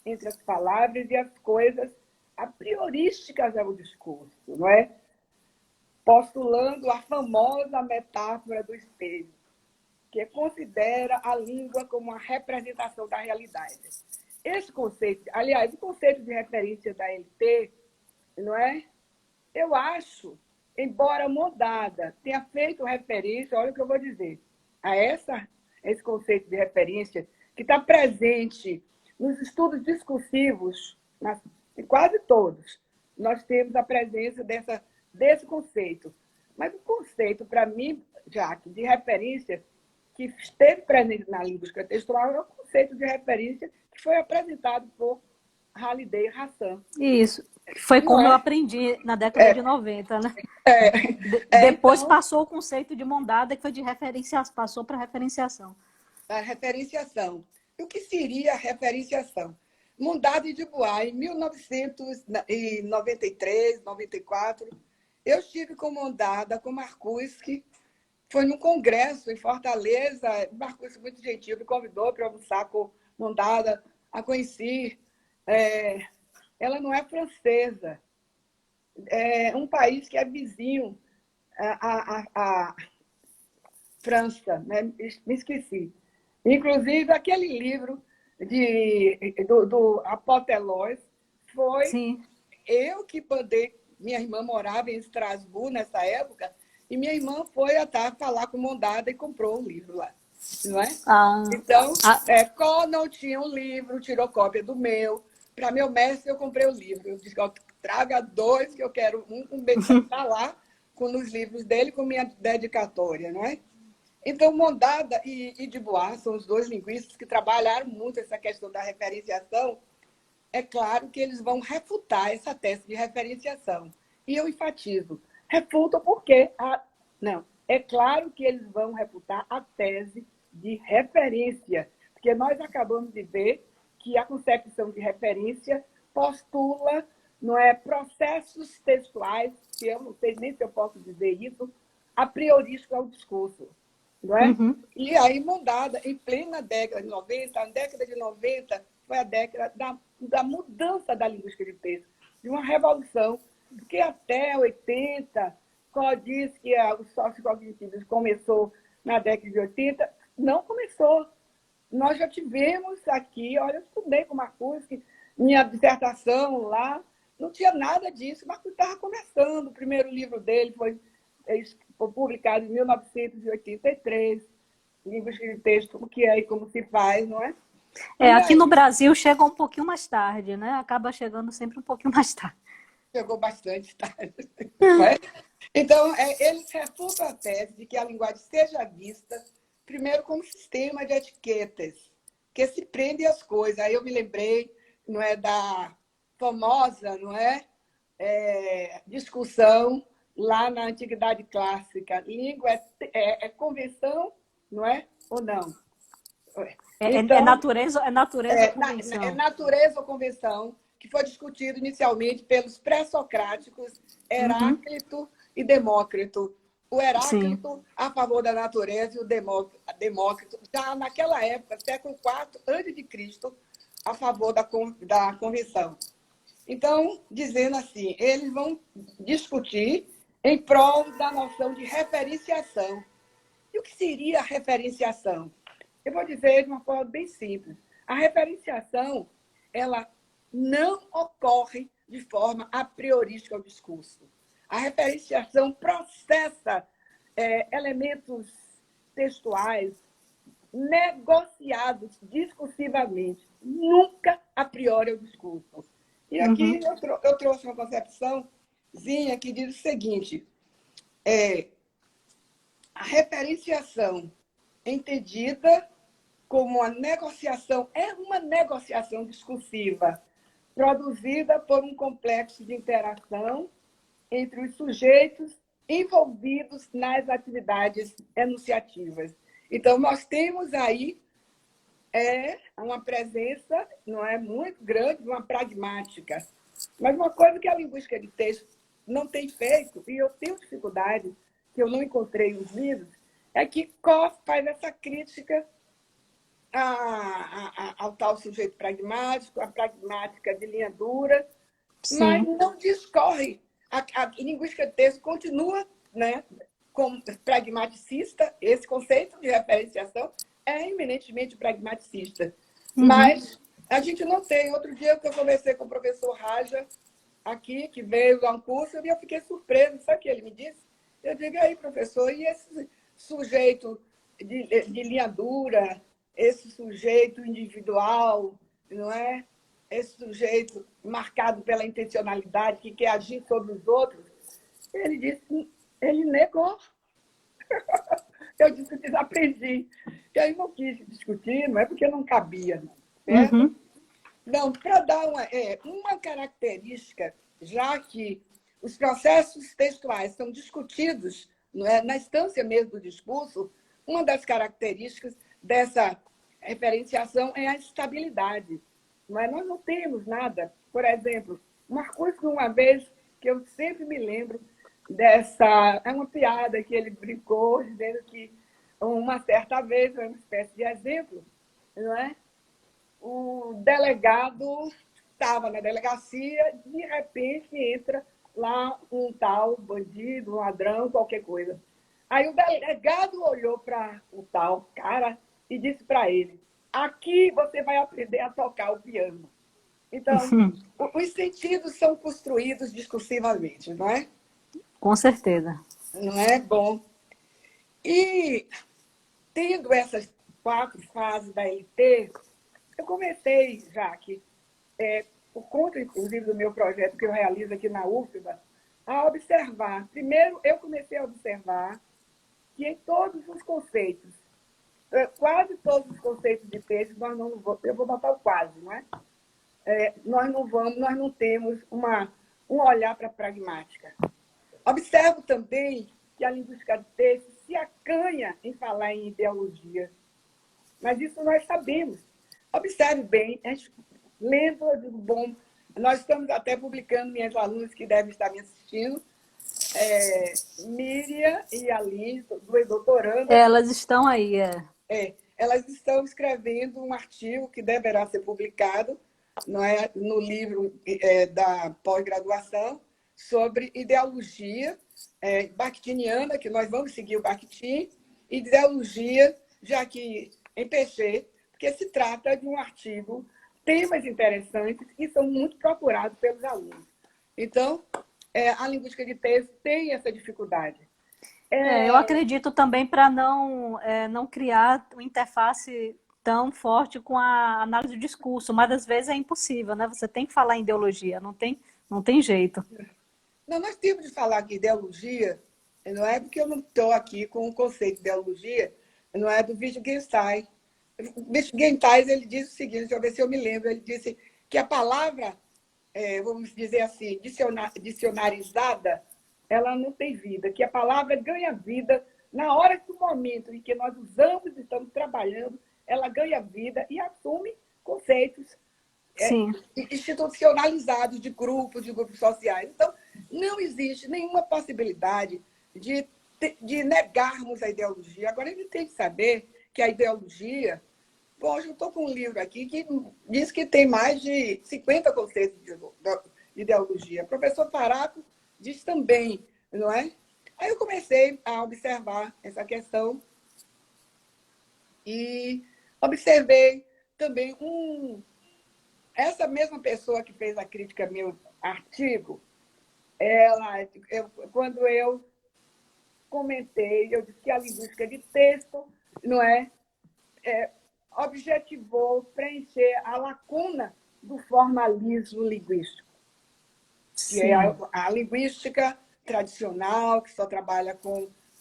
entre as palavras e as coisas a priorísticas ao discurso, não é? Postulando a famosa metáfora do espelho, que considera a língua como uma representação da realidade. Esse conceito, aliás, o conceito de referência da LT, não é? Eu acho, embora Mondada tenha feito referência, olha o que eu vou dizer, a esse conceito de referência, que está presente nos estudos discursivos, em quase todos, nós temos a presença desse conceito. Mas o conceito, para mim, Jaque, de referência, que esteve presente na linguística textual, é o conceito de referência que foi apresentado por Halliday e Hassan. isso. Foi Não como eu é? aprendi na década de 90, né? Depois Então, passou o conceito de Mondada, que foi de referenciação, passou para referenciação. a referenciação. E o que seria a referenciação? Mondada e Dubois, em 1993, 94, eu estive com Mondada, com Marcuschi, foi num congresso em Fortaleza, Marcuschi muito gentil, me convidou para almoçar com Mondada, a conheci. Ela não é francesa, é um país que é vizinho à França, né? Me esqueci. Inclusive, aquele livro do Apotelos foi Sim. eu que mandei. Minha irmã morava em Estrasburgo nessa época, e minha irmã foi falar com Mondada e comprou um livro lá. Não é? Ah, Então, ah, Có não tinha um livro, tirou cópia do meu. Para meu mestre, eu comprei o livro. Eu disse: traga dois, que eu quero um está lá com os livros dele, com minha dedicatória, não é? Então, Mondada e Dubois são os dois linguistas que trabalharam muito essa questão da referenciação. É claro que eles vão refutar essa tese de referenciação. E eu enfatizo, refutam porque... Não, é claro que eles vão refutar a tese de referência, porque nós acabamos de ver que a concepção de referência postula, não é, processos textuais, que eu não sei nem se eu posso dizer isso, a priorístico ao discurso. Não é? Uhum. E aí, mudada em plena década de 90, a década de 90 foi a década da mudança da linguística de texto, de uma revolução, porque até 80, quando diz que o sociocognitivo começou na década de 80, não começou. Nós já tivemos aqui, olha, eu estudei com o Marcuse, minha dissertação lá, não tinha nada disso, o Marcuse estava começando, o primeiro livro dele foi publicado em 1983, linguística de texto, o que é e como se faz, não é? Aqui no Brasil chega um pouquinho mais tarde, né? Acaba chegando sempre um pouquinho mais tarde. Chegou bastante tarde. Não é? Então, eles refutam a tese de que a linguagem seja vista, primeiro, como sistema de etiquetas, que se prende às coisas. Aí eu me lembrei, não é, da famosa, não é, discussão lá na Antiguidade Clássica. Língua é convenção, não é? Ou não? Então, natureza ou convenção? É natureza ou convenção, que foi discutido inicialmente pelos pré-socráticos Heráclito e Demócrito. O Heráclito Sim. a favor da natureza e o Demócrito, já naquela época, século IV a.C., a favor da convenção. Então, dizendo assim, eles vão discutir em prol da noção de referenciação. E o que seria a referenciação? Eu vou dizer de uma forma bem simples. A referenciação, ela não ocorre de forma a priorística ao discurso. A referenciação processa elementos textuais negociados discursivamente, nunca a priori ao discurso. E aqui eu trouxe uma concepçãozinha que diz o seguinte, a referenciação entendida como uma negociação, é uma negociação discursiva, produzida por um complexo de interação entre os sujeitos envolvidos nas atividades enunciativas. Então, nós temos aí uma presença, não é, muito grande, uma pragmática. Mas uma coisa que a linguística de texto não tem feito, e eu tenho dificuldade, que eu não encontrei nos livros, é que Koff faz essa crítica ao tal sujeito pragmático, a pragmática de linha dura, Sim. mas não discorre. A linguística de texto continua, né, como pragmaticista, esse conceito de referenciação é eminentemente pragmaticista. Mas a gente não tem. Outro dia que eu conversei com o professor Raja, aqui, que veio lá um curso, e eu fiquei surpresa. Sabe o que ele me disse? Eu digo, aí, professor, e esse sujeito de linha dura, esse sujeito individual, não é? Esse sujeito marcado pela intencionalidade, que quer agir sobre os outros, ele disse, ele negou. Eu disse, desaprendi. E aí não quis discutir, não é porque não cabia, não. Certo? Não, para dar uma característica, já que os processos textuais são discutidos, não é, na instância mesmo do discurso, uma das características dessa referenciação é a estabilidade. Não é? Nós não temos nada. Por exemplo, Marcuse, uma vez, que eu sempre me lembro dessa... É uma piada que ele brincou, dizendo que uma certa vez, uma espécie de exemplo, não é? O delegado estava na delegacia, de repente entra lá um tal bandido, um ladrão, qualquer coisa. Aí o delegado olhou para o tal cara e disse para ele, aqui você vai aprender a tocar o piano. Então, os sentidos são construídos discursivamente, não é? Com certeza. Não é? Bom. E, tendo essas 4 fases da LT, eu comecei, Jaque, por conta, inclusive, do meu projeto que eu realizo aqui na UFBA, a observar. Primeiro, eu comecei a observar que em todos os conceitos, quase todos os conceitos de texto, nós não vamos, eu vou botar o quase, não é? Nós não temos um olhar para a pragmática. Observo também que a linguística de texto se acanha em falar em ideologia. Mas isso nós sabemos. observe bem, lendo, eu digo, bom, nós estamos até publicando, minhas alunas que devem estar me assistindo, Miriam e Aline, duas doutorandas, Elas estão aí, elas estão escrevendo um artigo que deverá ser publicado, não é, no livro da pós-graduação sobre ideologia bakhtiniana, que nós vamos seguir o Bakhtin, e ideologia, já que em peixe, porque se trata de um artigo, temas interessantes que são muito procurados pelos alunos. Então, a linguística de texto tem essa dificuldade. Eu acredito também para não criar uma interface tão forte com a análise do discurso, mas às vezes é impossível, né? Você tem que falar em ideologia, não tem jeito. Não, nós temos de falar que ideologia, não é porque eu não estou aqui com o conceito de ideologia, não é do Wittgenstein. Wittgenstein, ele diz o seguinte, deixa eu ver se eu me lembro, ele disse que a palavra, vamos dizer assim, dicionarizada, ela não tem vida, que a palavra ganha vida na hora do momento em que nós usamos e estamos trabalhando, ela ganha vida e assume conceitos institucionalizados de grupos sociais. Então, não existe nenhuma possibilidade de negarmos a ideologia. Agora, a gente tem que saber que a ideologia... Bom, eu estou com um livro aqui que diz que tem mais de 50 conceitos de ideologia. O professor Paraco diz também, não é? Aí eu comecei a observar essa questão e observei também essa mesma pessoa que fez a crítica ao meu artigo, quando eu comentei, eu disse que a linguística de texto não objetivou preencher a lacuna do formalismo linguístico, que é a linguística tradicional, que só trabalha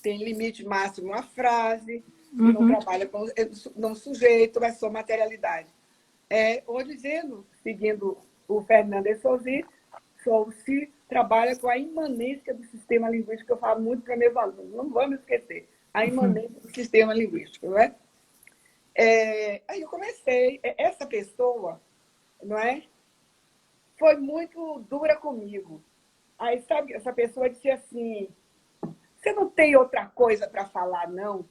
tem limite máximo a frase, que não trabalha com não sujeito, mas só materialidade. Ou dizendo, seguindo o Fernando de Saussure, trabalha com a imanência do sistema linguístico, que eu falo muito para meus alunos, não vamos esquecer, a imanência do sistema linguístico, não é? Aí eu comecei, essa pessoa, não é? Foi muito dura comigo. Aí, sabe, essa pessoa disse assim, você não tem outra coisa para falar, não,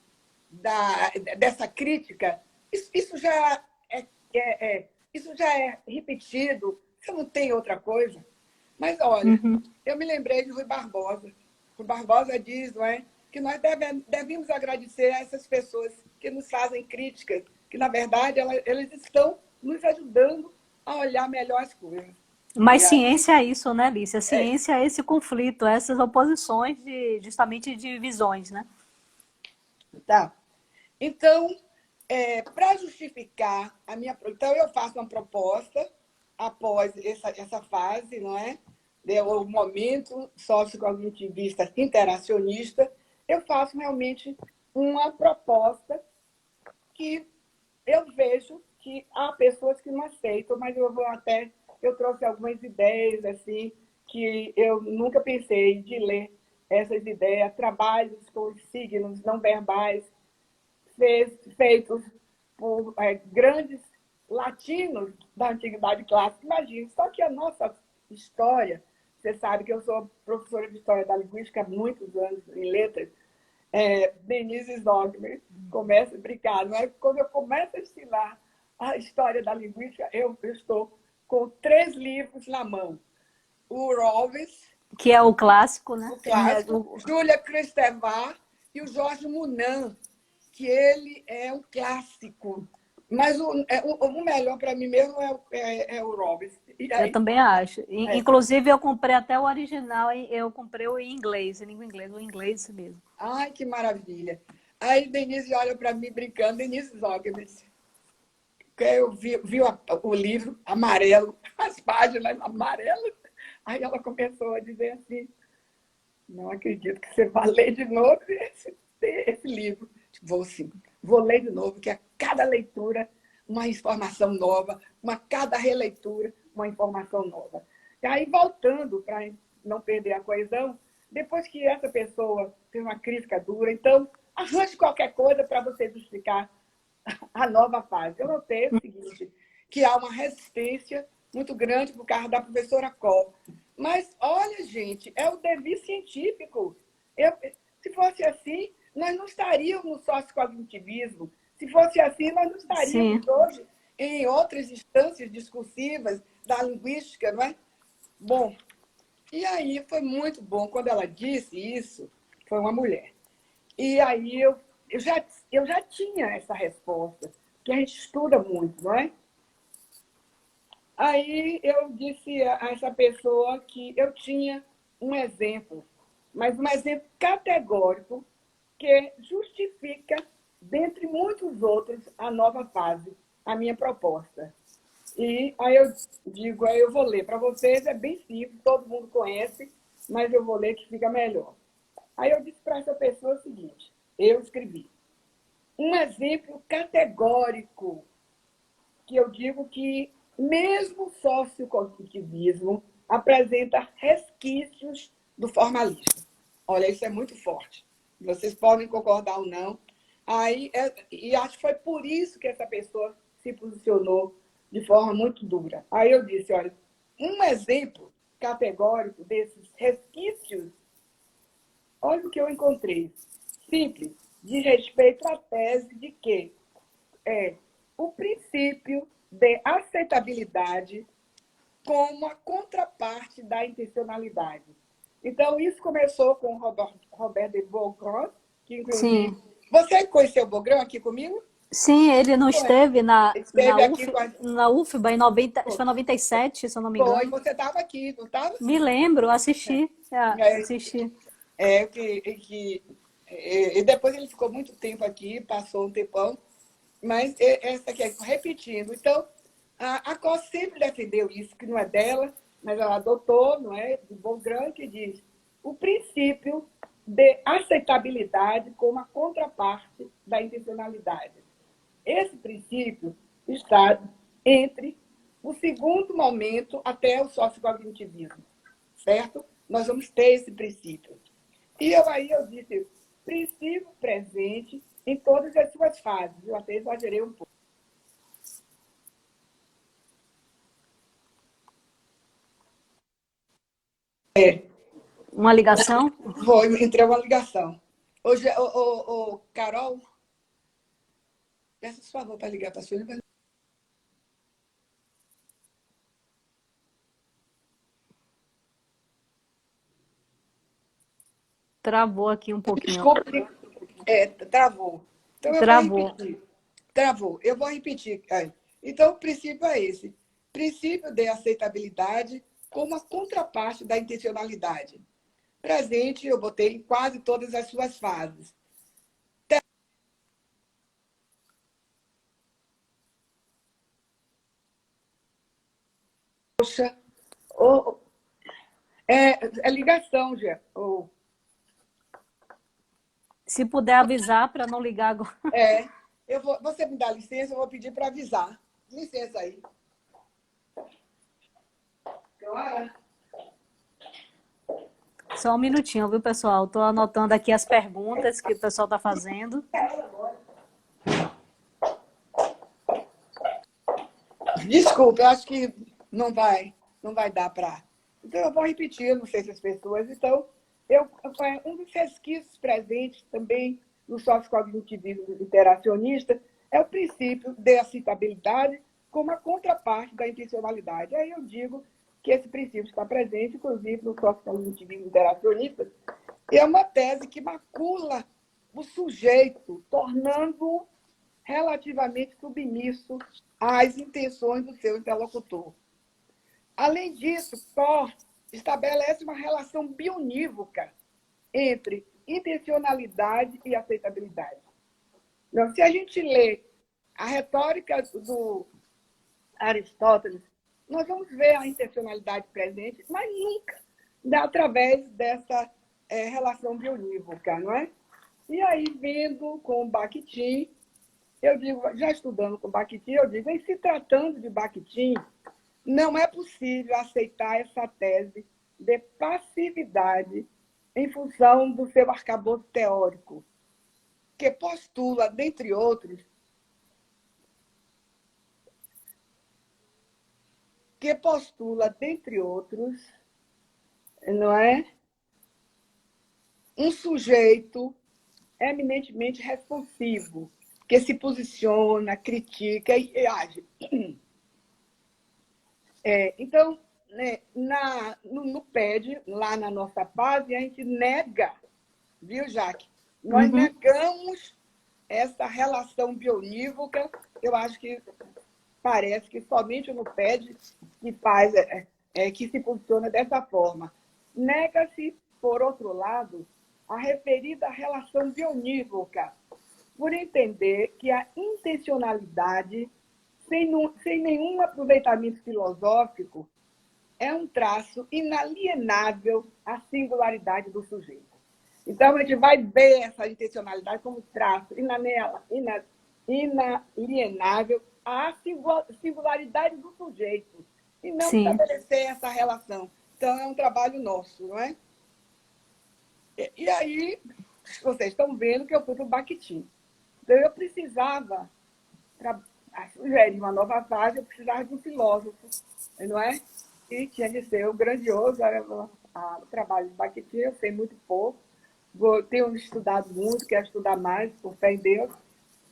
dessa crítica? Isso já isso já é repetido, você não tem outra coisa? Mas, olha, eu me lembrei de Rui Barbosa. Rui Barbosa diz, não é, que nós devemos agradecer a essas pessoas que nos fazem críticas, que, na verdade, elas estão nos ajudando a olhar melhor as coisas. Mas ciência é isso, né, Lícia? Ciência é esse conflito, essas oposições justamente de visões, né? Tá. Então, para justificar a minha... Então, eu faço uma proposta após essa fase, não é? O momento sociocognitivista interacionista, eu faço realmente uma proposta que eu vejo que há pessoas que não aceitam, mas eu trouxe algumas ideias assim que eu nunca pensei de ler essas ideias, trabalhos com os signos não verbais feitos por grandes latinos da Antiguidade Clássica. Imagina, só que a nossa história, você sabe que eu sou professora de História da Linguística há muitos anos, em letras, Denise Zogmer, começa a brincar, não é? Quando eu começo a ensinar a história da linguística, eu estou com 3 livros na mão. O Rawls, que é o clássico, né? O clássico, Julia Kristeva e o Jorge Munan, que ele é um clássico. Mas o melhor para mim mesmo é o Rawls. Eu também acho. Inclusive, eu comprei até o original, eu comprei o em inglês, em língua inglesa, o inglês mesmo. Ai, que maravilha. Aí Denise olha para mim brincando, Denise Zogmer. Eu vi o livro amarelo, as páginas amarelas. Aí ela começou a dizer assim, não acredito que você vai ler de novo esse livro. Vou ler de novo, que a cada leitura uma informação nova, cada releitura uma informação nova. E aí, voltando, para não perder a coesão, depois que essa pessoa tem uma crítica dura, então arranje qualquer coisa para você justificar a nova fase. Eu notei o seguinte, que há uma resistência muito grande por causa da professora Coll. Mas, olha, gente, é o dever científico. Se fosse assim, nós não estaríamos no sociocognitivismo. Se fosse assim, nós não Sim, estaríamos hoje em outras instâncias discursivas da linguística, não é? Bom, e aí foi muito bom. Quando ela disse isso, foi uma mulher. E aí eu já tinha essa resposta, que a gente estuda muito, não é? Aí eu disse a essa pessoa que eu tinha um exemplo, mas um exemplo categórico que justifica, dentre muitos outros, a nova fase, a minha proposta. E aí eu digo, aí eu vou ler para vocês, é bem simples, todo mundo conhece, mas eu vou ler que fica melhor. Aí eu disse para essa pessoa o seguinte, eu escrevi, um exemplo categórico que eu digo que mesmo o sociocognitivismo apresenta resquícios do formalismo. Olha, isso é muito forte. Vocês podem concordar ou não. E acho que foi por isso que essa pessoa se posicionou de forma muito dura. Aí eu disse, olha, um exemplo categórico desses resquícios, olha o que eu encontrei. Simples, de respeito à tese de que o princípio de aceitabilidade como a contraparte da intencionalidade. Então, isso começou com Robert de Beaugrand, que, inclusive... sim. Você conheceu o Beaugrand aqui comigo? Sim, ele não esteve Ele esteve aqui com a... Na UFBA em 90, acho que foi 97, se eu não me Foi, engano. você estava aqui, não estava? Me lembro, É, assisti. e depois ele ficou muito tempo aqui, passou um tempão, mas essa aqui, repetindo. Então, a COS sempre defendeu isso, que não é dela, mas ela adotou, não é, de Beaugrand, que diz o princípio de aceitabilidade como a contraparte da intencionalidade. Esse princípio está entre o segundo momento até o sociocognitivismo, certo? Nós vamos ter esse princípio. E eu disse, princípio presente em todas as suas fases. Eu até exagerei um pouco. Uma ligação? Entrei uma ligação. Hoje, Carol, peça por favor para ligar para a sua. Travou aqui um pouquinho. Desculpe, travou. Então, eu vou Travou. repetir. Travou. Eu vou repetir. Então, o princípio é esse. Princípio de aceitabilidade como a contraparte da intencionalidade. Presente, eu botei em quase todas as suas fases. Poxa, é ligação, Gê. Se puder avisar para não ligar agora. Você me dá licença, eu vou pedir para avisar. Licença aí. Clara? Só um minutinho, viu, pessoal? Estou anotando aqui as perguntas que o pessoal está fazendo. Desculpa, eu acho que não vai dar para... Então, eu vou repetir, eu não sei se as pessoas... Então, um dos resquícios presentes também no sociocognitivismo interacionista é o princípio de aceitabilidade como a contraparte da intencionalidade. Aí eu digo que esse princípio está presente, inclusive, no sociocognitivismo interacionista, e é uma tese que macula o sujeito, tornando-o relativamente submisso às intenções do seu interlocutor. Além disso, Thor estabelece uma relação bionívoca entre intencionalidade e aceitabilidade. Então, se a gente lê a retórica do Aristóteles, nós vamos ver a intencionalidade presente, mas nunca através dessa relação bionívoca, não é? E aí, vendo com Bakhtin, eu digo, já estudando com Bakhtin, eu digo, em se tratando de Bakhtin, não é possível aceitar essa tese de passividade em função do seu arcabouço teórico, que postula, dentre outros, que postula, dentre outros, não é, um sujeito eminentemente responsivo, que se posiciona, critica e age. Então, né, no PED, lá na nossa base, a gente nega, viu, Jaque? Nós negamos essa relação bionívoca. Eu acho que parece que somente no PED que faz, que se posiciona dessa forma. Nega-se, por outro lado, a referida relação bionívoca, por entender que a intencionalidade, sem nenhum aproveitamento filosófico, é um traço inalienável à singularidade do sujeito. Então, a gente vai ver essa intencionalidade como traço inalienável à singularidade do sujeito, e não Sim. estabelecer essa relação. Então, é um trabalho nosso, não é? E aí, vocês estão vendo que eu fui para o Bakhtin. Então, eu precisava, para sugerir uma nova fase, eu precisava de um filósofo, não é? E tinha de ser o grandioso o trabalho de Bakhtin. Eu sei muito pouco, tenho estudado muito, quero estudar mais, por fé em Deus.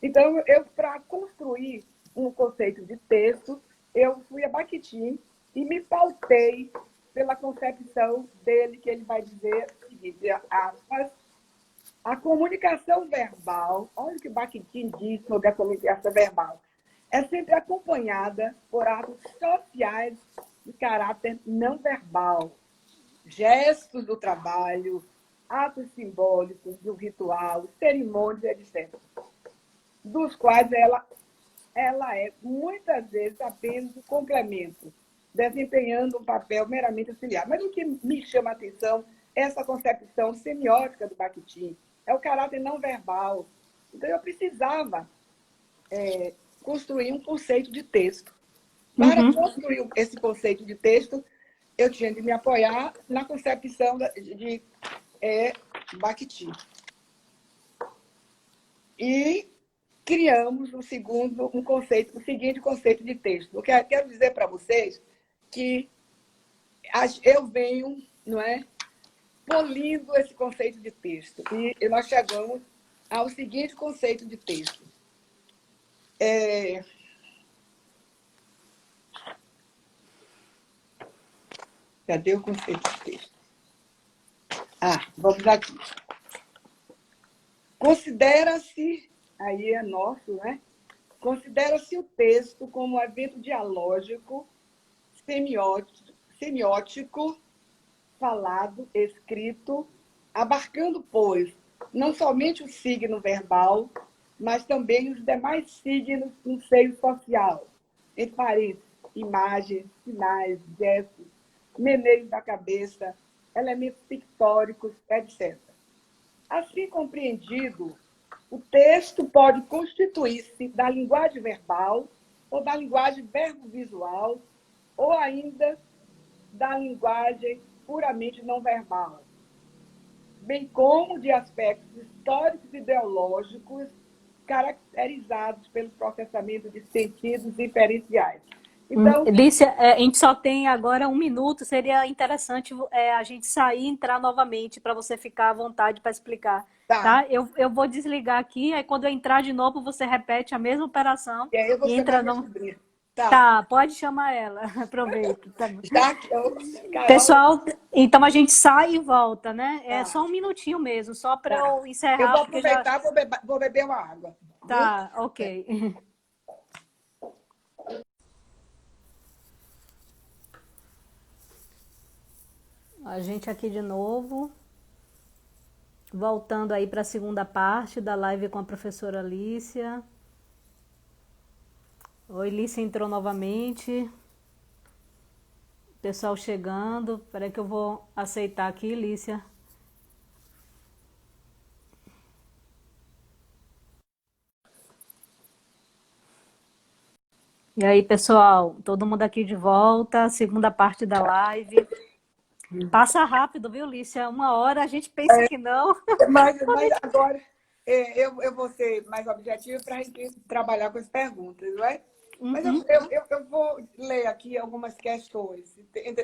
Então, para construir um conceito de texto, eu fui a Bakhtin e me pautei pela concepção dele, que ele vai dizer o seguinte, aspas, a comunicação verbal, olha o que Bakhtin diz sobre a comunicação verbal, é sempre acompanhada por atos sociais de caráter não verbal, gestos do trabalho, atos simbólicos do ritual, cerimônias, etc., dos quais ela é, muitas vezes, apenas um complemento, desempenhando um papel meramente auxiliar. Mas o que me chama a atenção é essa concepção semiótica do Bakhtin, é o caráter não verbal. Então, eu precisava construir um conceito de texto. Para construir esse conceito de texto, eu tinha de me apoiar na concepção de Bakhtin. E criamos o seguinte conceito de texto. Eu quero dizer para vocês que eu venho, não é, polindo esse conceito de texto. E nós chegamos ao seguinte conceito de texto. Cadê o conceito de texto? Vamos aqui. Considera-se, aí é nosso, né? Considera-se o texto como um evento dialógico, semiótico, falado, escrito, abarcando, pois, não somente o signo verbal, mas também os demais signos no seio social, entre parênteses, imagens, sinais, gestos, meneios da cabeça, elementos pictóricos, etc. Assim compreendido, o texto pode constituir-se da linguagem verbal ou da linguagem verbo-visual ou ainda da linguagem puramente não verbal, bem como de aspectos históricos e ideológicos caracterizados pelo processamento de sentidos inferenciais. Então, Lícia, a gente só tem agora 1 minuto, seria interessante a gente sair e entrar novamente para você ficar à vontade para explicar. Tá? Eu vou desligar aqui, aí quando eu entrar de novo, você repete a mesma operação. E aí eu vou e chamar entra minha no... sobrinha. Tá, pode chamar ela, aproveita. Tá bom. Está aqui, Carol. Pessoal, então a gente sai e volta, né? É Tá. só 1 minutinho mesmo, só para Tá. eu encerrar. Eu vou porque já... aproveitar, vou beber uma água. Tá, ok. A gente aqui de novo, voltando aí para a segunda parte da live com a professora Lícia. Oi, Lícia entrou novamente. Pessoal chegando. Espera que eu vou aceitar aqui, Lícia. E aí, pessoal, todo mundo aqui de volta, segunda parte da live. Passa rápido, viu, Lícia? 1 hora, a gente pensa que não. Mas agora eu vou ser mais objetiva para a gente trabalhar com as perguntas, não é? Mas Uhum. eu vou ler aqui algumas questões.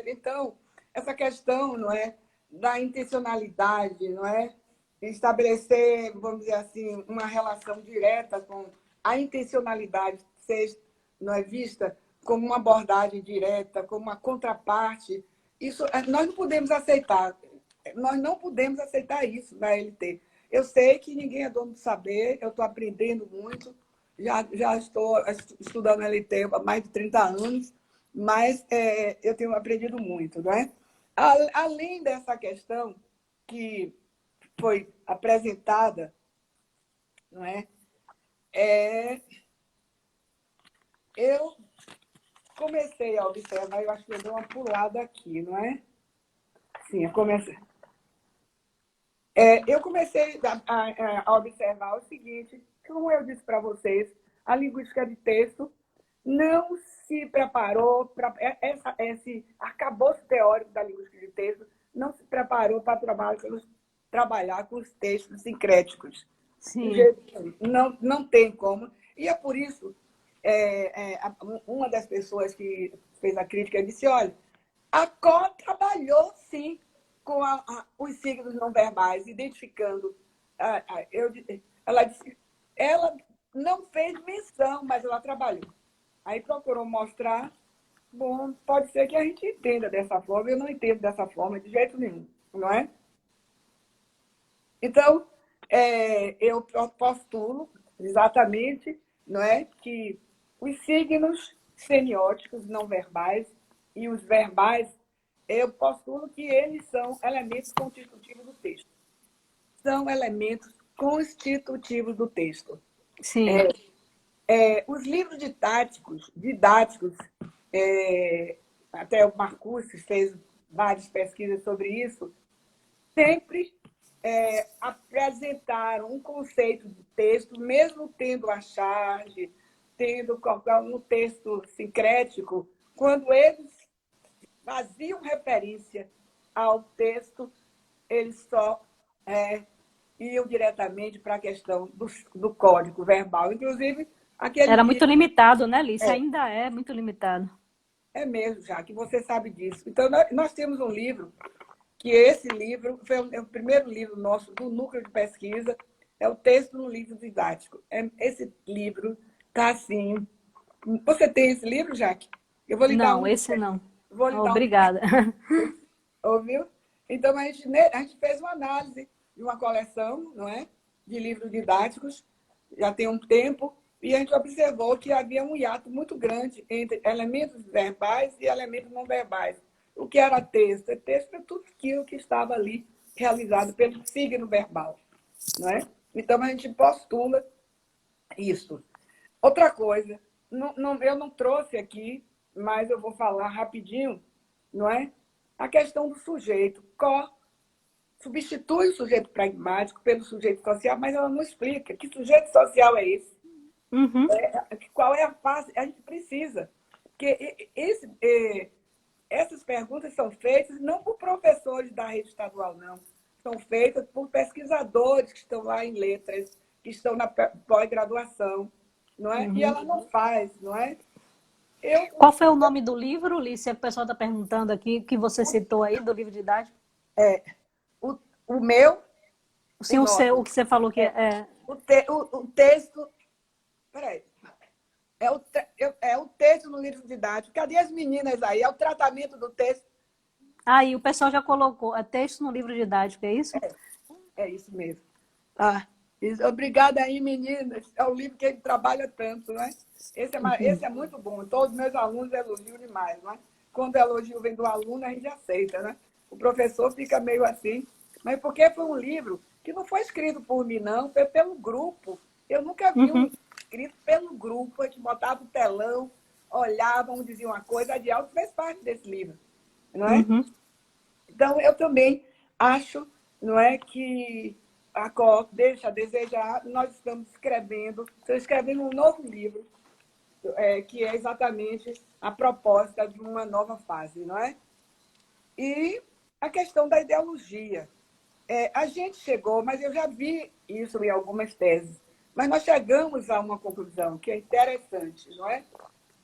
Então, essa questão, não é, da intencionalidade, não é? Estabelecer, vamos dizer assim, uma relação direta com a intencionalidade, seja, não é, vista como uma abordagem direta, como uma contraparte. Isso nós não podemos aceitar. Nós não podemos aceitar isso na LT. Eu sei que ninguém é dono do saber, eu estou aprendendo muito, já estou estudando LT há mais de 30 anos, mas eu tenho aprendido muito, não é? Além dessa questão que foi apresentada, não é? Eu comecei a observar, eu acho que eu dei uma pulada aqui, não é? Sim, eu comecei a observar o seguinte, como eu disse para vocês, a linguística de texto não se preparou para esse arcabouço teórico da linguística de texto, não se preparou para trabalhar com os textos sincréticos. Sim. Não tem como. E é por isso, uma das pessoas que fez a crítica disse, olha, a CO trabalhou, sim, com os signos não verbais, identificando. Ela disse, ela não fez menção, mas ela trabalhou. Aí procurou mostrar, bom, pode ser que a gente entenda dessa forma, eu não entendo dessa forma de jeito nenhum, não é? Então, eu postulo exatamente, não é, que os signos semióticos não verbais e os verbais, eu postulo que eles são elementos constitutivos do texto. São elementos constitutivos do texto. Sim. Os livros didáticos, até o Marcuse fez várias pesquisas sobre isso, sempre apresentaram um conceito de texto, mesmo tendo a charge, tendo um texto sincrético, quando eles faziam referência ao texto, eles só iam diretamente para a questão do código verbal. Inclusive, aquele Era muito livro limitado, né, Alice? Ainda é muito limitado. é mesmo, já que você sabe disso. Então, nós temos um livro, que esse livro foi o primeiro livro nosso do núcleo de pesquisa, é o texto no livro didático. Esse livro está assim. Você tem esse livro, Jaque? Eu vou lhe dar Não, um. esse não. Vou lhe dar um. Obrigada. Ouviu? Então, a gente fez uma análise de uma coleção, não é? De livros didáticos, já tem um tempo, e a gente observou que havia um hiato muito grande entre elementos verbais e elementos não verbais. O que era texto? Texto é tudo aquilo que estava ali realizado pelo signo verbal, não é? Então, a gente postula isso. Outra coisa, eu não trouxe aqui, mas eu vou falar rapidinho, não é? A questão do sujeito. Substitui o sujeito pragmático pelo sujeito social, mas ela não explica que sujeito social é esse. Uhum. Qual é a fase? A gente precisa. Porque essas perguntas são feitas não por professores da rede estadual, não. São feitas por pesquisadores que estão lá em letras, que estão na pós-graduação, não é? E ela não faz, não é? Qual foi o nome do livro, Alice? O pessoal está perguntando aqui, que você citou aí, do livro didático. O meu, Sim, o seu, o que você falou que é... o texto... Peraí. É o texto no livro didático. Cadê as meninas aí? É o tratamento do texto. Aí, o pessoal já colocou, é texto no livro didático, é isso? É isso mesmo. Obrigada aí, meninas. É o livro que ele trabalha tanto, né? Esse é muito bom. Todos os meus alunos elogiam demais, né? Quando o elogio vem do aluno, a gente aceita, né? O professor fica meio assim. Mas porque foi um livro que não foi escrito por mim, não. Foi pelo grupo. Eu nunca vi um escrito pelo grupo. A gente botava o telão, olhavam, diziam uma coisa. A Dialto fez parte desse livro, não é? Então, eu também acho, não é, que a COP deixa a desejar. Nós estamos escrevendo um novo livro, que é exatamente a proposta de uma nova fase, não é? E a questão da ideologia. A gente chegou, mas eu já vi isso em algumas teses, mas nós chegamos a uma conclusão que é interessante, não é?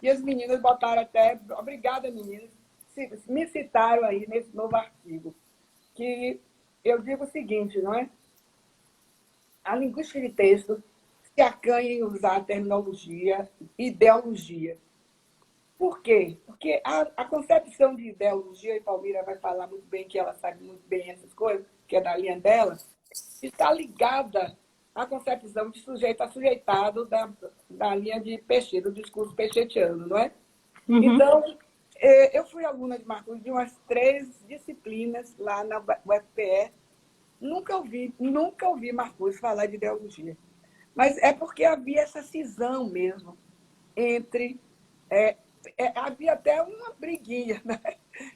E as meninas botaram até, obrigada, meninas, me citaram aí nesse novo artigo, que eu digo o seguinte, não é? A linguística de texto se acanha em usar a terminologia ideologia. Por quê? Porque a concepção de ideologia, e Palmira vai falar muito bem, que ela sabe muito bem essas coisas, que é da linha dela, está ligada à concepção de sujeito assujeitado da linha de Peixet, do discurso pechetiano, não é? Uhum. Então, eu fui aluna de Marcuse de umas 3 disciplinas lá na UFPE. Nunca ouvi Marcuse falar de ideologia. Mas é porque havia essa cisão mesmo entre... havia até uma briguinha, né?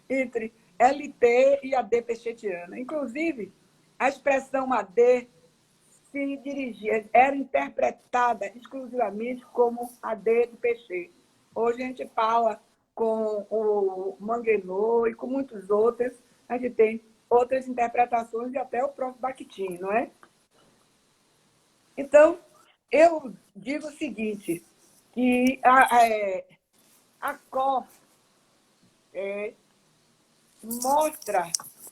Entre LT e AD pechetiana. Inclusive, a expressão AD se dirigia, era interpretada exclusivamente como AD de Peixe. Hoje a gente fala com o Manguenô e com muitos outros, a gente tem outras interpretações e até o próprio Bakhtin, não é? Então, eu digo o seguinte, que a COR mostra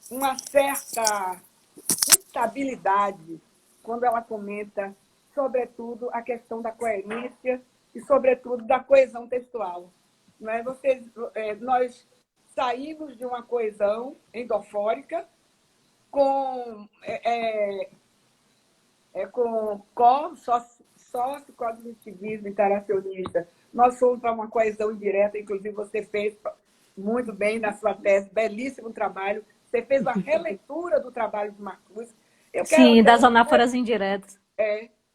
uma certa instabilidade quando ela comenta, sobretudo, a questão da coerência e, sobretudo, da coesão textual. Não é? Nós saímos de uma coesão endofórica com sócio-cognitivismo interacionista. Nós fomos para uma coesão indireta, inclusive você fez muito bem na sua tese, belíssimo trabalho. Você fez uma releitura do trabalho de Marcuse. Eu quero Sim, das até anáforas indiretas.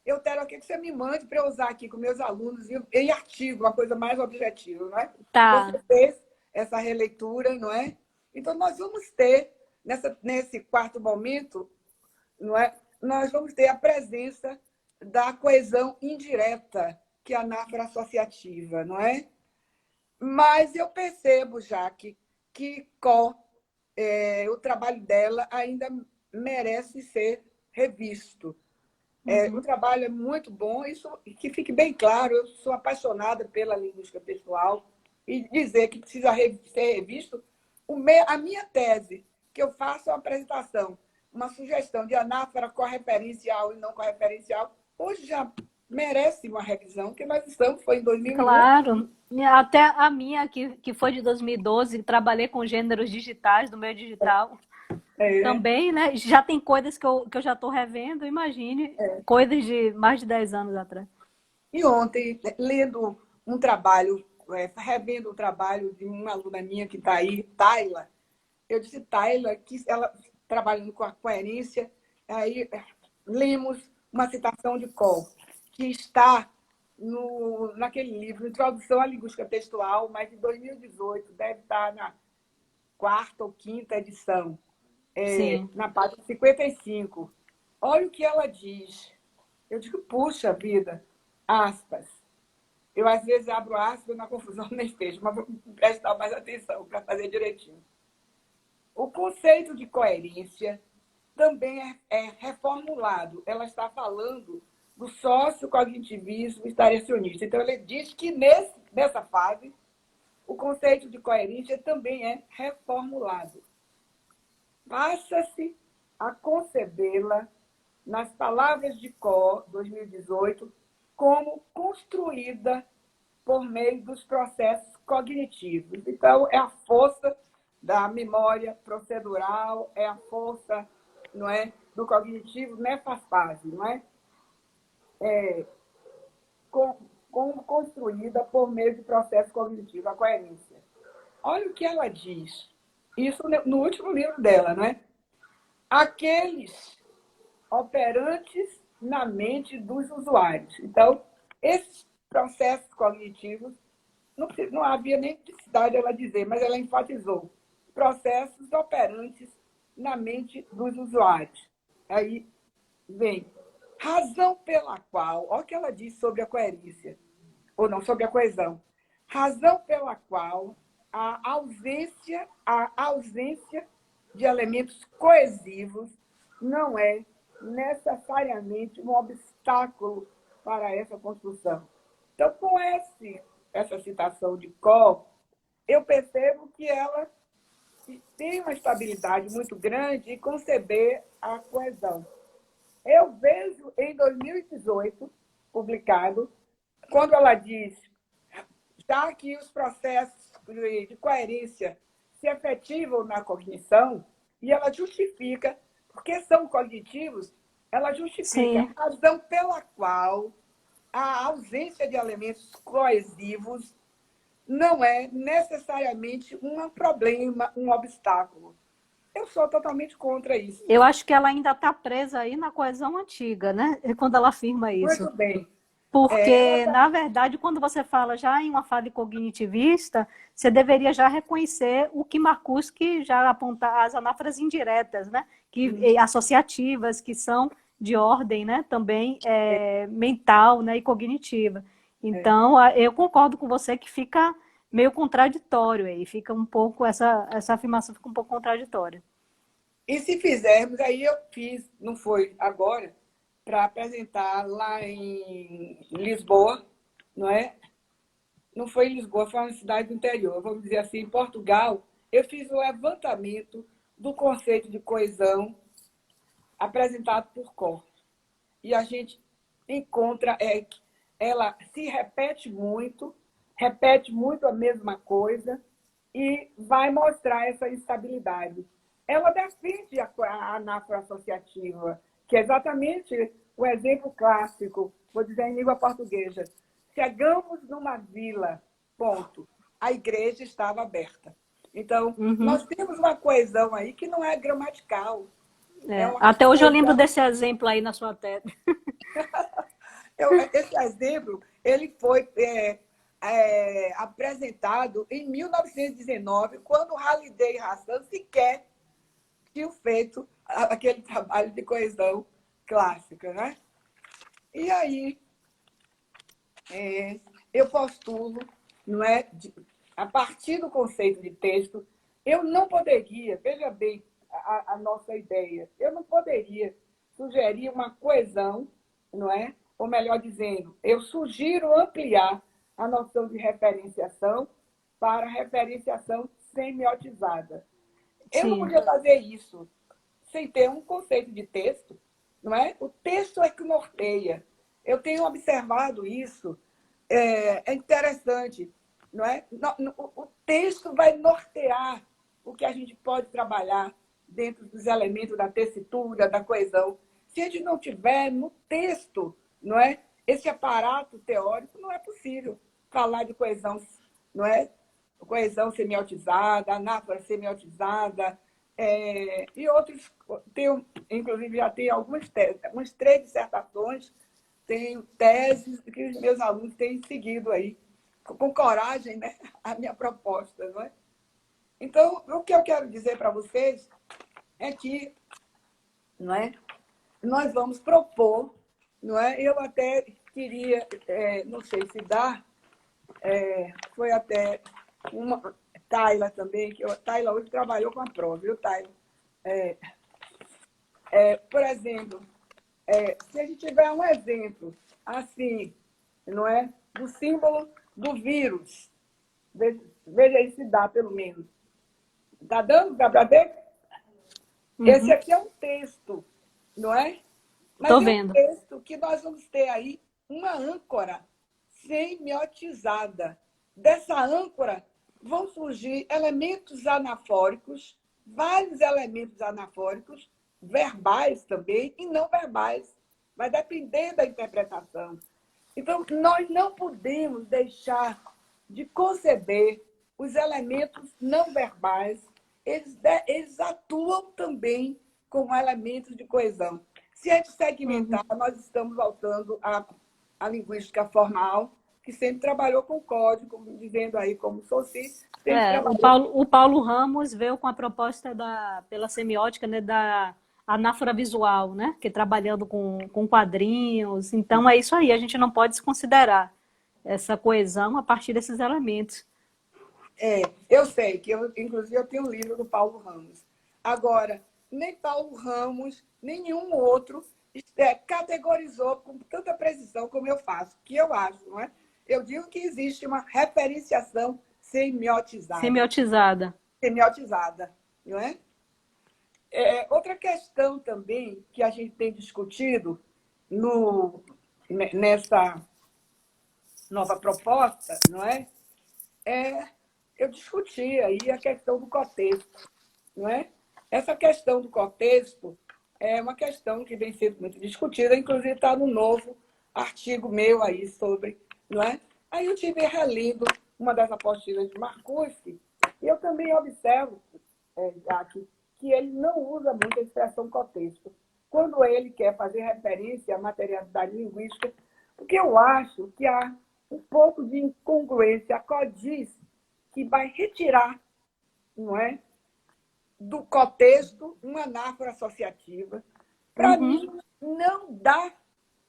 eu quero aqui que você me mande para eu usar aqui com meus alunos em artigo, uma coisa mais objetiva, não é? Você Tá. fez essa releitura, não é? Então, nós vamos ter, nesse quarto momento, não é? Nós vamos ter a presença da coesão indireta, que é a anáfora associativa, não é? Mas eu percebo, Jaque, que o trabalho dela ainda merece ser revisto. O trabalho é muito bom, isso que fique bem claro, eu sou apaixonada pela linguística textual e dizer que precisa ser revisto. A minha tese, que eu faço a apresentação, uma sugestão de anáfora correferencial e não correferencial, hoje já merece uma revisão, que nós estamos, foi em 2001. Claro. E até a minha, que foi de 2012, trabalhei com gêneros digitais do meio digital. Também, né? Já tem coisas que eu já estou revendo, imagine, coisas de mais de 10 anos atrás. E ontem, lendo um trabalho, revendo o trabalho de uma aluna minha que está aí, Tayla, eu disse, Tayla, que ela trabalhando com a coerência, aí lemos uma citação de Cole, que está naquele livro, Introdução à Linguística Textual, mas de 2018, deve estar na 4ª ou 5ª edição, Sim. na página 55. Olha o que ela diz. Eu digo, puxa vida, aspas. Eu, às vezes, abro aspas na confusão, nem fecho, mas vou prestar mais atenção para fazer direitinho. O conceito de coerência também é reformulado. Ela está falando do sociocognitivismo estariacionista. Então, ele diz que nessa fase, o conceito de coerência também é reformulado. Passa-se a concebê-la, nas palavras de Có, 2018, como construída por meio dos processos cognitivos. Então, é a força da memória procedural, é a força, não é, do cognitivo nessa fase, não é? Como construída por meio de processo cognitivo, a coerência. Olha o que ela diz. Isso no último livro dela, não é? Aqueles operantes na mente dos usuários. Então, esses processos cognitivos, não havia nem necessidade ela dizer, mas ela enfatizou, processos operantes na mente dos usuários. Aí vem, razão pela qual, olha o que ela diz sobre a coerência, ou não, sobre a coesão, razão pela qual a ausência de elementos coesivos não é necessariamente um obstáculo para essa construção. Então, com essa citação de Cole, eu percebo que ela tem uma estabilidade muito grande em conceber a coesão. Eu vejo em 2018, publicado, quando ela diz, já que os processos de coerência se efetivam na cognição, e ela justifica, porque são cognitivos, ela justifica Sim. a razão pela qual a ausência de elementos coesivos não é necessariamente um problema, um obstáculo. Eu sou totalmente contra isso. Eu acho que ela ainda está presa aí na coesão antiga, né? Quando ela afirma isso. Muito bem. Porque, na verdade, quando você fala já em uma fase cognitivista, você deveria já reconhecer o que Marcuski já aponta, as anáforas indiretas, né? Associativas, que são de ordem, né? Também mental, né? E cognitiva. Então, eu concordo com você que fica meio contraditório aí, fica um pouco, essa afirmação fica um pouco contraditória. E se fizermos, aí eu fiz, não foi agora, para apresentar lá em Lisboa, não é? Não foi em Lisboa, foi uma cidade do interior, vamos dizer assim, em Portugal, eu fiz o levantamento do conceito de coesão apresentado por Cole. E a gente encontra, ela se repete muito a mesma coisa e vai mostrar essa instabilidade. Ela defende a anáfora associativa, que é exatamente o exemplo clássico, vou dizer em língua portuguesa. Chegamos numa vila, ponto. A igreja estava aberta. Então, nós temos uma coesão aí que não é gramatical. Até hoje eu lembro desse exemplo aí na sua tela. Esse exemplo ele foi apresentado em 1919, quando Halliday e Hassan sequer tinham feito aquele trabalho de coesão clássica, né? E aí eu postulo, não é, a partir do conceito de texto, eu não poderia, veja bem a nossa ideia, eu não poderia sugerir uma coesão, não é? Ou melhor dizendo, eu sugiro ampliar a noção de referenciação para referenciação semiotizada. Eu não podia fazer isso sem ter um conceito de texto, não é? O texto é que norteia. Eu tenho observado isso, é interessante, não é? O texto vai nortear o que a gente pode trabalhar dentro dos elementos da tessitura, da coesão. Se a gente não tiver no texto, não é? Esse aparato teórico, não é possível falar de coesão, não é? Coesão semiotizada, anáfora semiotizada, e outros, inclusive já tem algumas teses, umas 3 dissertações, tenho teses que os meus alunos têm seguido aí, com coragem, né? A minha proposta, não é? Então, o que eu quero dizer para vocês é que, não é? Nós vamos propor, não é? Eu até queria, não sei se dá, foi até uma Tayla também, que Tayla hoje trabalhou com a prova, viu, Tayla? Por exemplo, se a gente tiver um exemplo assim, não é? Do símbolo do vírus, veja aí se dá, pelo menos. Está dando? Dá para ver? Esse aqui é um texto, não é? Mas Tô é vendo. um texto que nós vamos ter aí uma âncora semiotizada. Dessa âncora vão surgir elementos anafóricos, vários elementos anafóricos, verbais também e não verbais. Vai depender da interpretação. Então, nós não podemos deixar de conceber os elementos não verbais. Eles atuam também como elementos de coesão. Se a gente segmentar, nós estamos voltando à linguística formal, que sempre trabalhou com código, dizendo aí como Saussure, o Paulo Ramos veio com a proposta pela semiótica, né, da anáfora visual, né, que trabalhando com quadrinhos. Então é isso aí, a gente não pode desconsiderar essa coesão a partir desses elementos. Eu sei que inclusive eu tenho um livro do Paulo Ramos. Agora, nem Paulo Ramos, nenhum outro categorizou com tanta precisão como eu faço, que eu acho, não é? Eu digo que existe uma referenciação semiotizada, Semiotizada. semiotizada, não é? Outra questão também que a gente tem discutido nessa nova proposta, não é? Eu discuti aí a questão do contexto, não é? Essa questão do contexto é uma questão que vem sendo muito discutida, inclusive está no novo artigo meu aí sobre, não é? Aí eu tive relendo uma das apostilas de Marcuse, e eu também observo, Jacques, que ele não usa muito a expressão contexto, quando ele quer fazer referência à materialidade linguística, porque eu acho que há um pouco de incongruência, diz que vai retirar, não é, do contexto uma anáfora associativa. Para mim, não dá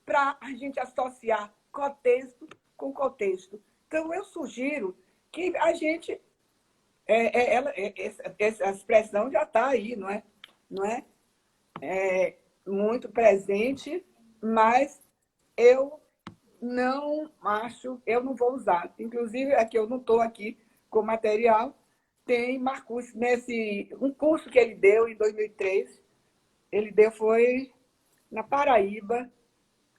para a gente associar contexto com contexto. Então, eu sugiro que a gente... essa expressão já está aí, não é? Não é? Muito presente, mas eu não acho, eu não vou usar. Inclusive, aqui eu não estou aqui com material, tem Marcuse um curso que ele deu em 2003, ele deu foi na Paraíba,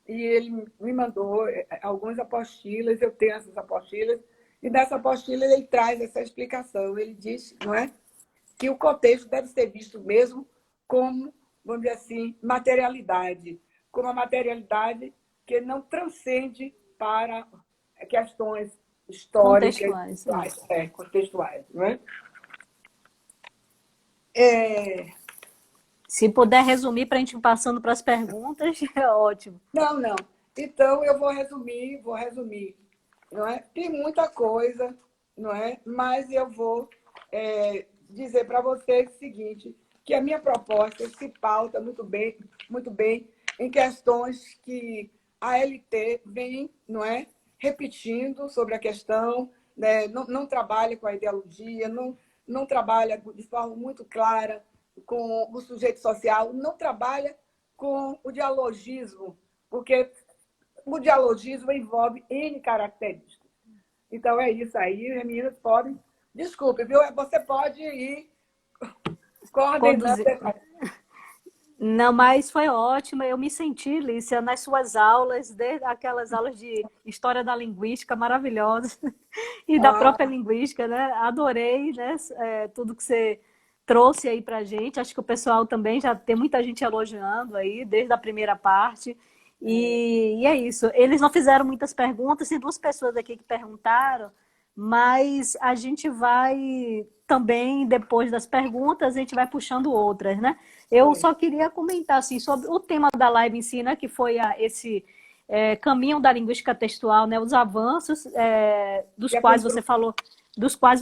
e ele me mandou algumas apostilas, eu tenho essas apostilas, e nessa apostila ele traz essa explicação. Ele diz, não é, que o contexto deve ser visto mesmo como, vamos dizer assim, materialidade, como a materialidade que não transcende para questões históricas, contextuais, não é? Se puder resumir para a gente ir passando para as perguntas, é ótimo. Não. Então, eu vou resumir, não é? Tem muita coisa, não é? Mas eu vou dizer para vocês o seguinte, que a minha proposta se pauta muito bem em questões que a LT vem, não é, repetindo sobre a questão, né? Não trabalha com a ideologia, não trabalha de forma muito clara com o sujeito social, não trabalha com o dialogismo, porque o dialogismo envolve N características. Então, é isso aí, as meninas podem... Desculpe, viu? Você pode ir coordenando. Não, mas foi ótimo. Eu me senti, Lícia, nas suas aulas, desde aquelas aulas de História da Linguística maravilhosas e da própria linguística, né? Adorei, né? Tudo que você trouxe aí para a gente. Acho que o pessoal também já tem muita gente elogiando aí, desde a primeira parte. E é isso. Eles não fizeram muitas perguntas, tem duas pessoas aqui que perguntaram, mas a gente vai também, depois das perguntas, a gente vai puxando outras, né? Eu só queria comentar assim, sobre o tema da live em si, né, que foi esse caminho da linguística textual, né, os avanços dos quais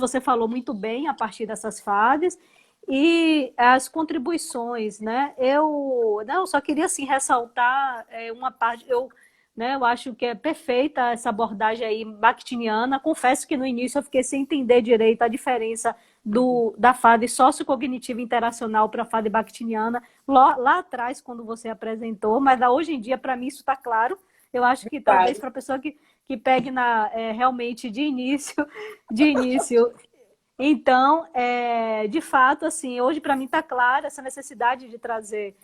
você falou muito bem a partir dessas fases, e as contribuições, né? Eu só queria assim, ressaltar uma parte, eu acho que é perfeita essa abordagem aí bakhtiniana. Confesso que no início eu fiquei sem entender direito a diferença da fase sociocognitiva interacional para a fase bakhtiniana lá atrás, quando você apresentou, mas hoje em dia, para mim, isso está claro. Eu acho que talvez para a pessoa que pegue realmente de início. Então, de fato, assim, hoje para mim está clara essa necessidade de trazer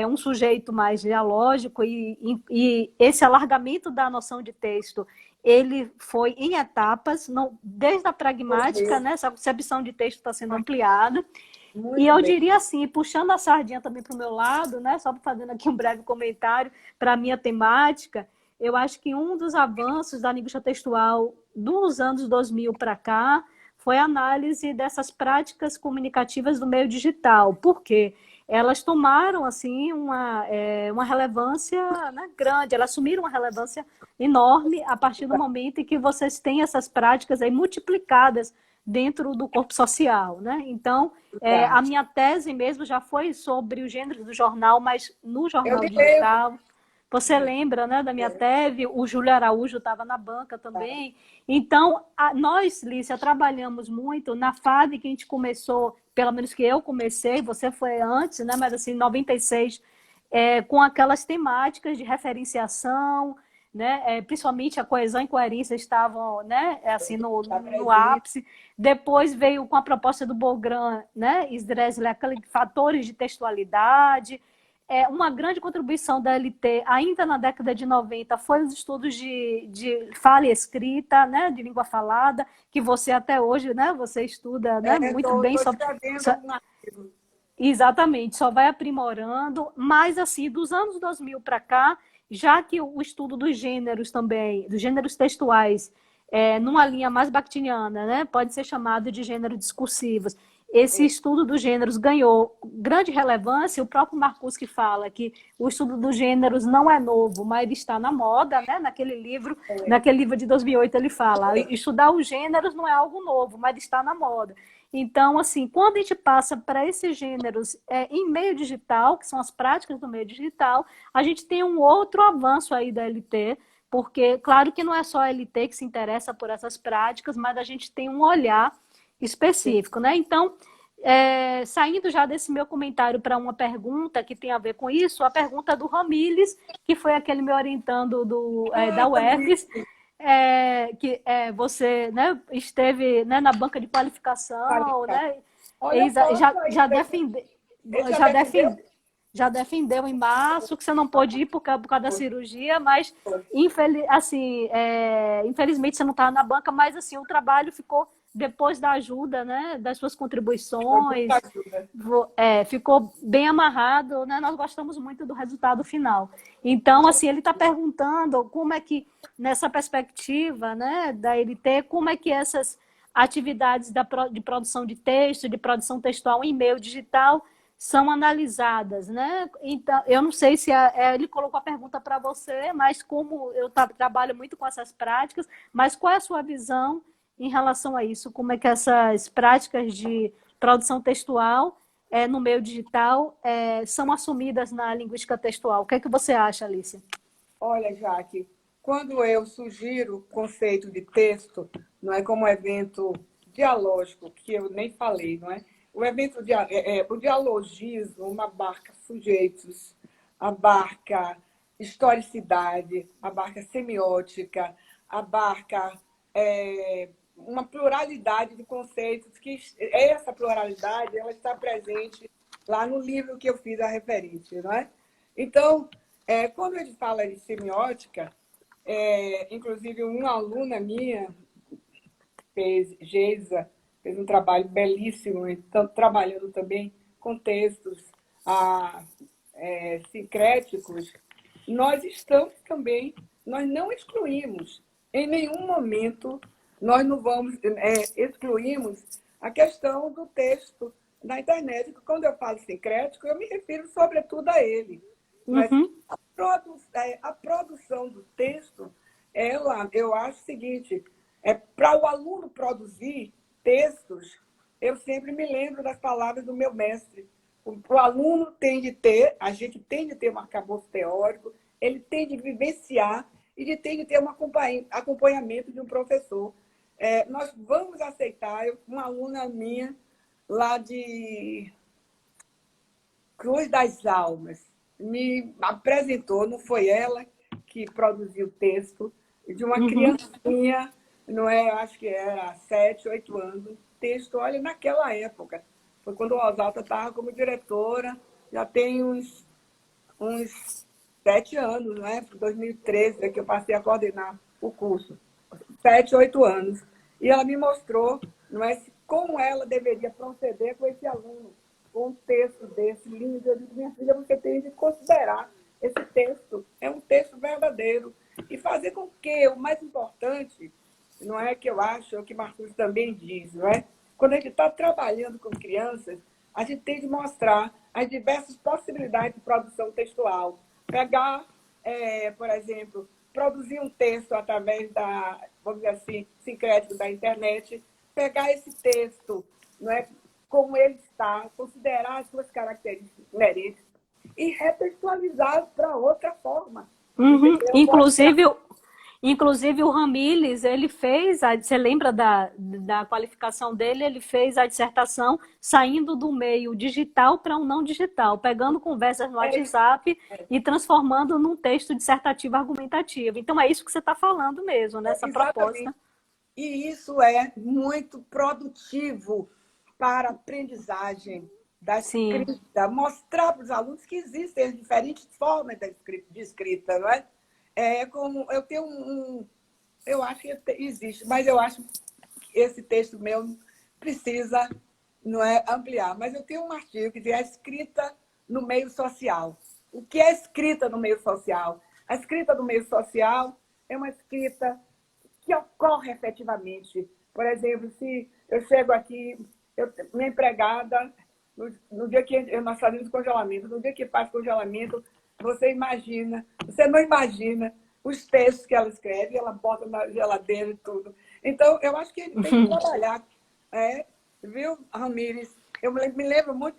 um sujeito mais dialógico e esse alargamento da noção de texto, ele foi em etapas, desde a pragmática, né, essa concepção de texto está sendo ampliada. E eu diria assim, puxando a sardinha também para o meu lado, né, só fazendo aqui um breve comentário para a minha temática, eu acho que um dos avanços da linguística textual dos anos 2000 para cá foi a análise dessas práticas comunicativas do meio digital. Por quê? Elas tomaram assim, uma relevância, né, grande, elas assumiram uma relevância enorme a partir do momento em que vocês têm essas práticas aí multiplicadas dentro do corpo social, né? Então, a minha tese mesmo já foi sobre o gênero do jornal, mas no jornal digital... Você lembra, né, da minha tese? O Júlio Araújo estava na banca também. Então, nós, Lícia, trabalhamos muito na fase que a gente começou, pelo menos que eu comecei, você foi antes, né, mas assim, em 96, com aquelas temáticas de referenciação, né? Principalmente a coesão e coerência estavam, né? Assim, Tá no presente. ápice. Depois veio com a proposta do Bogran, né? Isdresler, aqueles fatores de textualidade. Uma grande contribuição da LT, ainda na década de 90, foi os estudos de fala e escrita, né? De língua falada, que você até hoje, né? Você estuda, né? Muito bem. Estou escrevendo um artigo. Exatamente, só vai aprimorando, mas assim, dos anos 2000 para cá, já que o estudo dos gêneros também, dos gêneros textuais, numa linha mais bakhtiniana, né, pode ser chamado de gêneros discursivos. Esse estudo dos gêneros ganhou grande relevância. O próprio Marcuse fala que o estudo dos gêneros não é novo, mas ele está na moda, né? Naquele livro de 2008 ele fala, estudar os gêneros não é algo novo, mas está na moda. Então, assim, quando a gente passa para esses gêneros em meio digital, que são as práticas do meio digital, a gente tem um outro avanço aí da LT, porque, claro que não é só a LT que se interessa por essas práticas, mas a gente tem um olhar específico, né? Então, saindo já desse meu comentário para uma pergunta que tem a ver com isso, a pergunta do Ramires, que foi aquele me orientando da UFES, você, né, esteve, né, na banca de qualificação, né, Olha, eu posso já, ainda. Ele já já, defendeu? já defendeu em março que você não pôde ir por causa da cirurgia, mas infelizmente você não estava na banca, mas assim, o trabalho ficou, depois da ajuda, né, das suas Foi muita contribuições, ajuda. ficou bem amarrado, né? Nós gostamos muito do resultado final. Então, assim, ele está perguntando como é que, nessa perspectiva, né, da LT, como é que essas atividades de produção de texto, de produção textual em meio digital são analisadas, né? Então, eu não sei se ele colocou a pergunta para você, mas como eu trabalho muito com essas práticas, mas qual é a sua visão em relação a isso? Como é que essas práticas de produção textual no meio digital são assumidas na linguística textual? O que é que você acha, Alice? Olha, Jaque, quando eu sugiro o conceito de texto, não é como evento dialógico, que eu nem falei, não é? O dialogismo abarca sujeitos, abarca historicidade, abarca semiótica, abarca uma pluralidade de conceitos, que essa pluralidade ela está presente lá no livro que eu fiz a referência, não é? Então, quando ele fala de semiótica, inclusive uma aluna minha, Geisa, fez um trabalho belíssimo, então, trabalhando também com textos sincréticos, nós estamos também, nós não excluímos, em nenhum momento, nós não vamos, excluímos a questão do texto na internet. Quando eu falo sincrético, eu me refiro sobretudo a ele. Mas a produção do texto, eu acho o seguinte, para o aluno produzir textos, eu sempre me lembro das palavras do meu mestre. O aluno tem de ter, a gente tem de ter um arcabouço teórico, ele tem de vivenciar e tem de ter um acompanhamento de um professor. Nós vamos aceitar, uma aluna minha, lá de Cruz das Almas, me apresentou, não foi ela que produziu o texto, de uma criancinha, não é? Eu acho que era 7, 8 anos, texto, olha, naquela época, foi quando o Rosalta estava como diretora, já tem uns 7 anos, não é? 2013 é que eu passei a coordenar o curso, 7, 8 anos. E ela me mostrou, não é, como ela deveria proceder com esse aluno, com um texto desse lindo. Eu disse, minha filha, você tem de considerar esse texto, é um texto verdadeiro, e fazer com que o mais importante, não é, que eu acho, é o que Marcos também diz, não é? Quando a gente está trabalhando com crianças, a gente tem de mostrar as diversas possibilidades de produção textual. Pegar, por exemplo, produzir um texto através da, vamos dizer assim, sincrético da internet, pegar esse texto, não é, como ele está, considerar as suas características inerentes e retextualizar para outra forma. Inclusive, Inclusive, o Ramírez, ele fez, você lembra da qualificação dele? Ele fez a dissertação saindo do meio digital para um não digital, pegando conversas no É, WhatsApp e transformando num texto dissertativo argumentativo. Então, é isso que você está falando mesmo, nessa exatamente. proposta. E isso é muito produtivo para a aprendizagem da Sim. escrita, mostrar para os alunos que existem as diferentes formas de escrita, não é? É como eu tenho eu acho que existe, mas eu acho que esse texto meu precisa, não é, ampliar. Mas eu tenho um artigo que diz a escrita no meio social. O que é escrita no meio social? A escrita no meio social é uma escrita que ocorre efetivamente. Por exemplo, se eu chego aqui, minha empregada, no dia que nós fazemos congelamento, no dia que faz congelamento, você não imagina os textos que ela escreve, ela bota na geladeira e tudo. Então, eu acho que ele tem que trabalhar, viu, Ramírez? Eu me lembro muito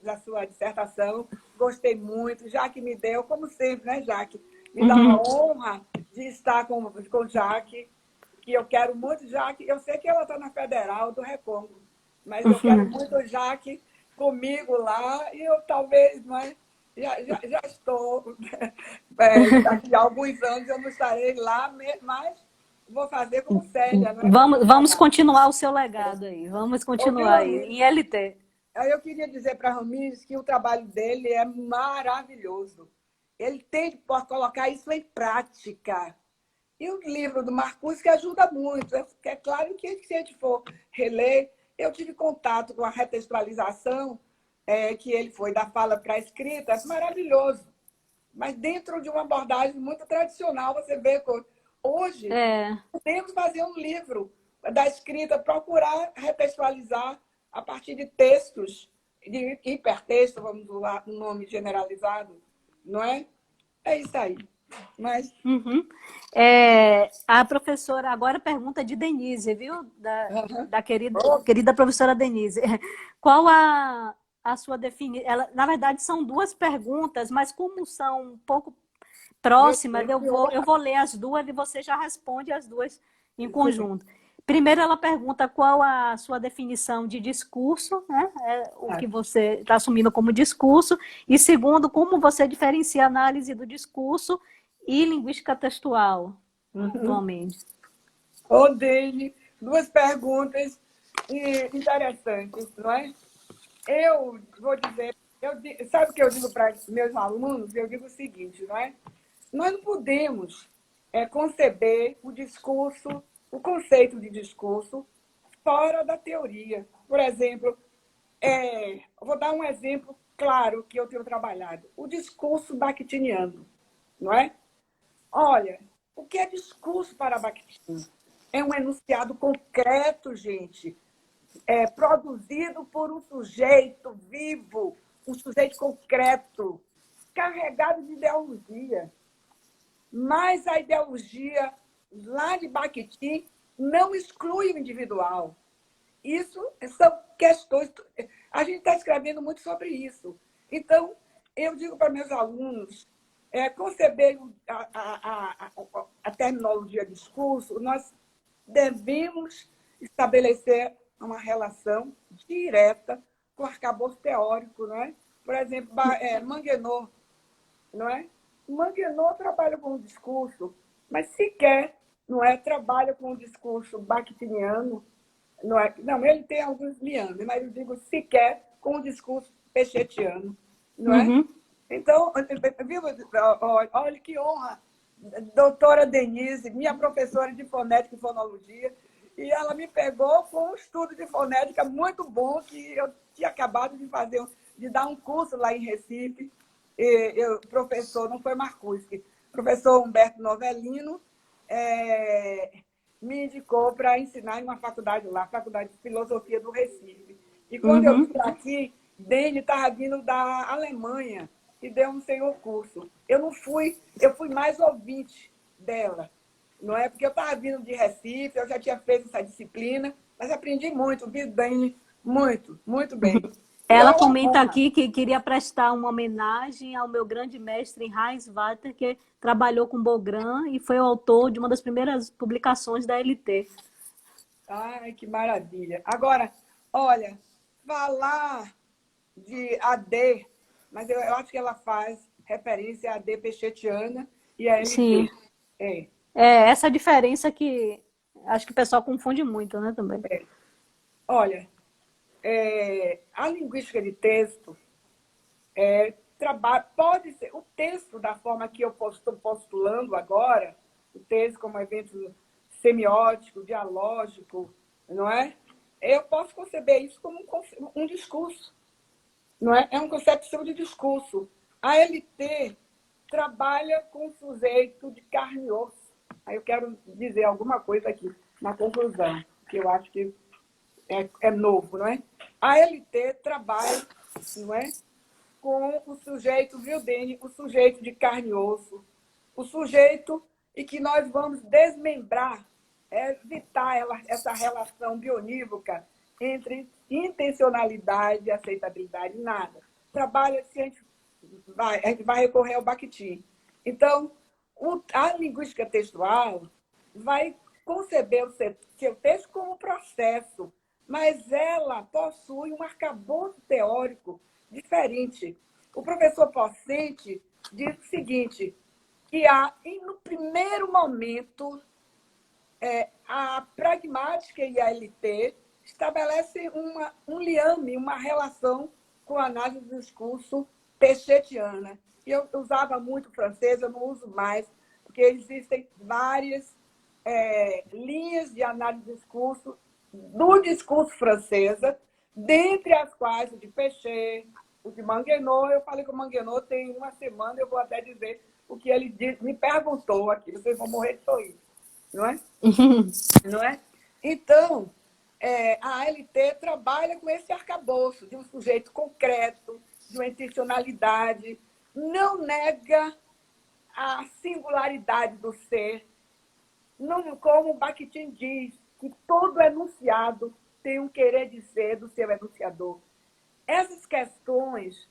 da sua dissertação, gostei muito, Jaque me deu, como sempre, né, Jaque? Me dá uma honra de estar com Jaque, que eu quero muito Jaque. Eu sei que ela está na Federal do Recôncavo, mas eu quero muito Jaque comigo lá e eu talvez, mas já estou, daqui a alguns anos eu não estarei lá, mas vou fazer como Célia, não é? Com o seu Vamos trabalho. continuar o seu legado aí. Vamos Ouviu, continuar aí, Ramiro? em LT. Aí eu queria dizer para Ramires que o trabalho dele é maravilhoso. Ele tem que colocar isso em prática. E o livro do Marcuse que ajuda muito. É claro que se a gente for reler, eu tive contato com a retextualização, que ele foi da fala para a escrita, é maravilhoso. Mas dentro de uma abordagem muito tradicional, você vê que hoje É. podemos fazer um livro da escrita, procurar retextualizar a partir de textos, de hipertexto, vamos usar um nome generalizado, não é? É isso aí. Mas A professora agora pergunta de Denise, viu? uhum. Da querida professora Denise. Qual a sua definição? Na verdade, são duas perguntas, mas como são um pouco Meu próximas, Deus, que eu honra. vou ler as duas e você já responde as duas em conjunto. Primeiro, ela pergunta qual a sua definição de discurso, né? O que você está assumindo como discurso. E segundo, como você diferencia a análise do discurso e linguística textual atualmente. Ô, Deise, duas perguntas interessantes, não é? Eu vou dizer, sabe o que eu digo para meus alunos? Eu digo o seguinte, não é? Nós não podemos conceber o discurso, o conceito de discurso, fora da teoria. Por exemplo, vou dar um exemplo claro que eu tenho trabalhado. O discurso bakhtiniano, não é? Olha, o que é discurso para Bakhtin? É um enunciado concreto, gente, produzido por um sujeito vivo, um sujeito concreto, carregado de ideologia. Mas a ideologia lá de Bakhtin não exclui o individual. Isso são questões. A gente está escrevendo muito sobre isso. Então, eu digo para meus alunos, conceber a terminologia discurso, nós devemos estabelecer uma relação direta com o arcabouço teórico, não é? Por exemplo, Manguenot, não é? Manguenot trabalha com o discurso, mas sequer, não é, trabalha com o discurso bakhtiniano, não é? Não, ele tem alguns liames, mas eu digo sequer com o discurso pechetiano, não é? Então, viu? Olha que honra, doutora Denise, minha professora de fonética e fonologia, e ela me pegou com um estudo de fonética muito bom que eu tinha acabado de fazer, de dar um curso lá em Recife. Professor, não foi Marcuse, professor Humberto Novelino, me indicou para ensinar em uma faculdade lá, Faculdade de Filosofia do Recife. E quando eu vim aqui, Dene estava vindo da Alemanha e deu um senhor curso. Eu não fui, eu fui mais ouvinte dela, não é? Porque eu estava vindo de Recife, eu já tinha feito essa disciplina, mas aprendi muito, vi Dene muito, muito bem. E é Ela uma comenta honra. aqui que queria prestar uma homenagem ao meu grande mestre Heinz Walter, que trabalhou com Bogran e foi o autor de uma das primeiras publicações da LT. Ai, que maravilha. Agora, olha, falar de AD, mas eu acho que ela faz referência à AD pechetiana e à Sim, LT. É, essa diferença que acho que o pessoal confunde muito, né, também. olha, a linguística de texto pode ser o texto da forma que eu estou postulando agora, o texto como evento semiótico, dialógico, não é? Eu posso conceber isso como um discurso, não é? É uma concepção de discurso. A LT trabalha com o sujeito de carne e osso. Aí eu quero dizer alguma coisa aqui na conclusão, que eu acho que é novo, não é? A LT trabalha, não é, com o sujeito, viu, Dene? O sujeito de carne e osso, o sujeito e que nós vamos desmembrar, evitar essa relação bionívoca entre intencionalidade e aceitabilidade, nada. Trabalha se a gente vai recorrer ao Bakhtin. Então, a linguística textual vai conceber o seu texto como processo, mas ela possui um arcabouço teórico diferente. O professor Pocente diz o seguinte, que no primeiro momento, a pragmática e a LT estabelecem um liame, uma relação com a análise do discurso pechetiana. E eu usava muito francês, eu não uso mais, porque existem várias linhas de análise do discurso francesa, dentre as quais o de Pechet, o de Manguenot. Eu falei que o Manguenot tem uma semana, eu vou até dizer o que ele me perguntou aqui, vocês vão morrer de sorrir, não é? Não é? Então, a ALT trabalha com esse arcabouço de um sujeito concreto, de uma intencionalidade, não nega a singularidade do ser, não, como Bakhtin diz, que todo enunciado tem um querer de ser do seu enunciador. Essas questões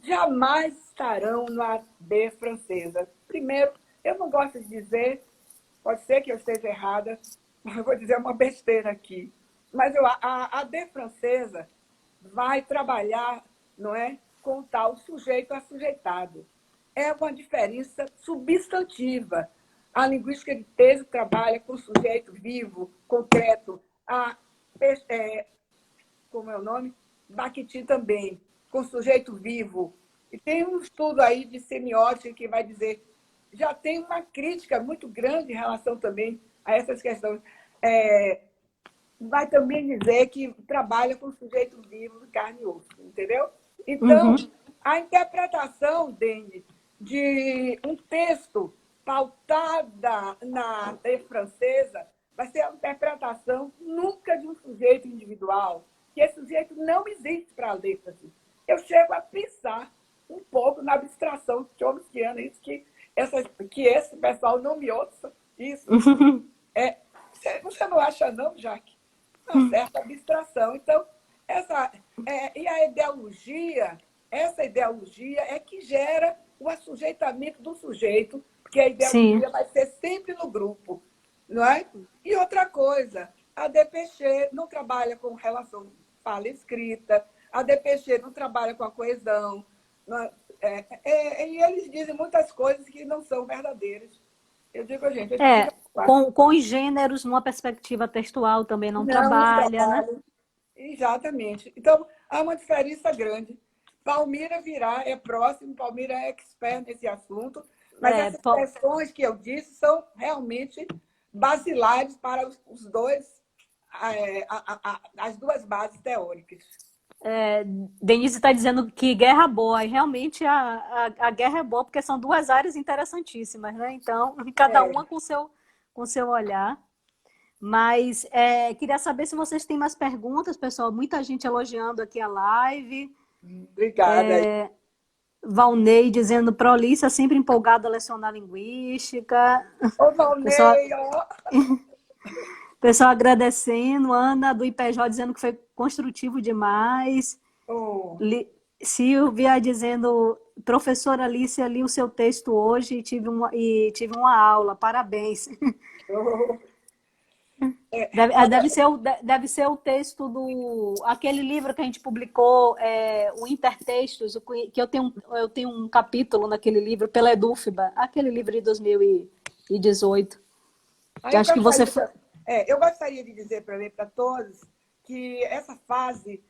jamais estarão na AD francesa. Primeiro, eu não gosto de dizer, pode ser que eu esteja errada, mas eu vou dizer uma besteira aqui. Mas a AD francesa vai trabalhar, não é, com o tal sujeito assujeitado. É uma diferença substantiva. A linguística de texto trabalha com o sujeito vivo, concreto. Como é o nome? Bakhtin também, com sujeito vivo. E tem um estudo aí de semiótica que vai dizer, já tem uma crítica muito grande em relação também a essas questões. Vai também dizer que trabalha com sujeito vivo de carne e osso, entendeu? Então, a interpretação, Dene, de um texto pautada na lei francesa vai ser a interpretação nunca de um sujeito individual, que esse sujeito não existe para a letra. Eu chego a pensar um pouco na abstração chomskiana, isso que esse pessoal não me ouça, isso. Você não acha não, Jaque? Uma certa abstração. Então, e a ideologia, essa ideologia é que gera o assujeitamento do sujeito, porque a ideologia Sim. vai ser sempre no grupo, não é? E outra coisa, a DPX não trabalha com relação fala-escrita, a DPX não trabalha com a coesão, e eles dizem muitas coisas que não são verdadeiras. Eu digo, gente, a gente fica... Com os gêneros, numa perspectiva textual, também não Não trabalha, né? trabalham. Exatamente. Então, há uma diferença grande. Palmira é próximo, Palmira é expert nesse assunto, mas essas questões que eu disse são realmente basilares para os dois, as duas bases teóricas. Denise está dizendo que guerra boa, e realmente a guerra é boa, porque são duas áreas interessantíssimas, né? Então, cada uma com seu olhar. Mas queria saber se vocês têm mais perguntas, pessoal. Muita gente elogiando aqui a live. Obrigada. Valnei dizendo prolícia, sempre empolgado a lecionar linguística. Ô, Valnei, ó! Pessoal agradecendo. Ana, do IPJ, dizendo que foi construtivo demais. Oh, Silvia dizendo, professora Alice, li o seu texto hoje e tive uma aula, parabéns. oh. Deve Olha, ser deve ser o texto aquele livro que a gente publicou, o Intertextos, que eu tenho um capítulo naquele livro, pela Edufba, aquele livro de 2018, que eu acho que você... gostaria, eu gostaria de dizer para todos que essa fase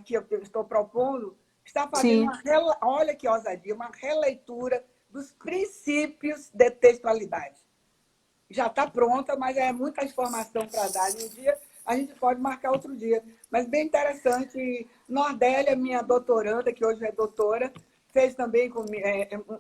que eu estou propondo está fazendo Sim, olha que ousadia, uma releitura dos princípios de textualidade. Já está pronta, mas é muita informação para dar. Um dia a gente pode marcar outro dia. Mas bem interessante. Nordélia, minha doutoranda, que hoje é doutora, fez também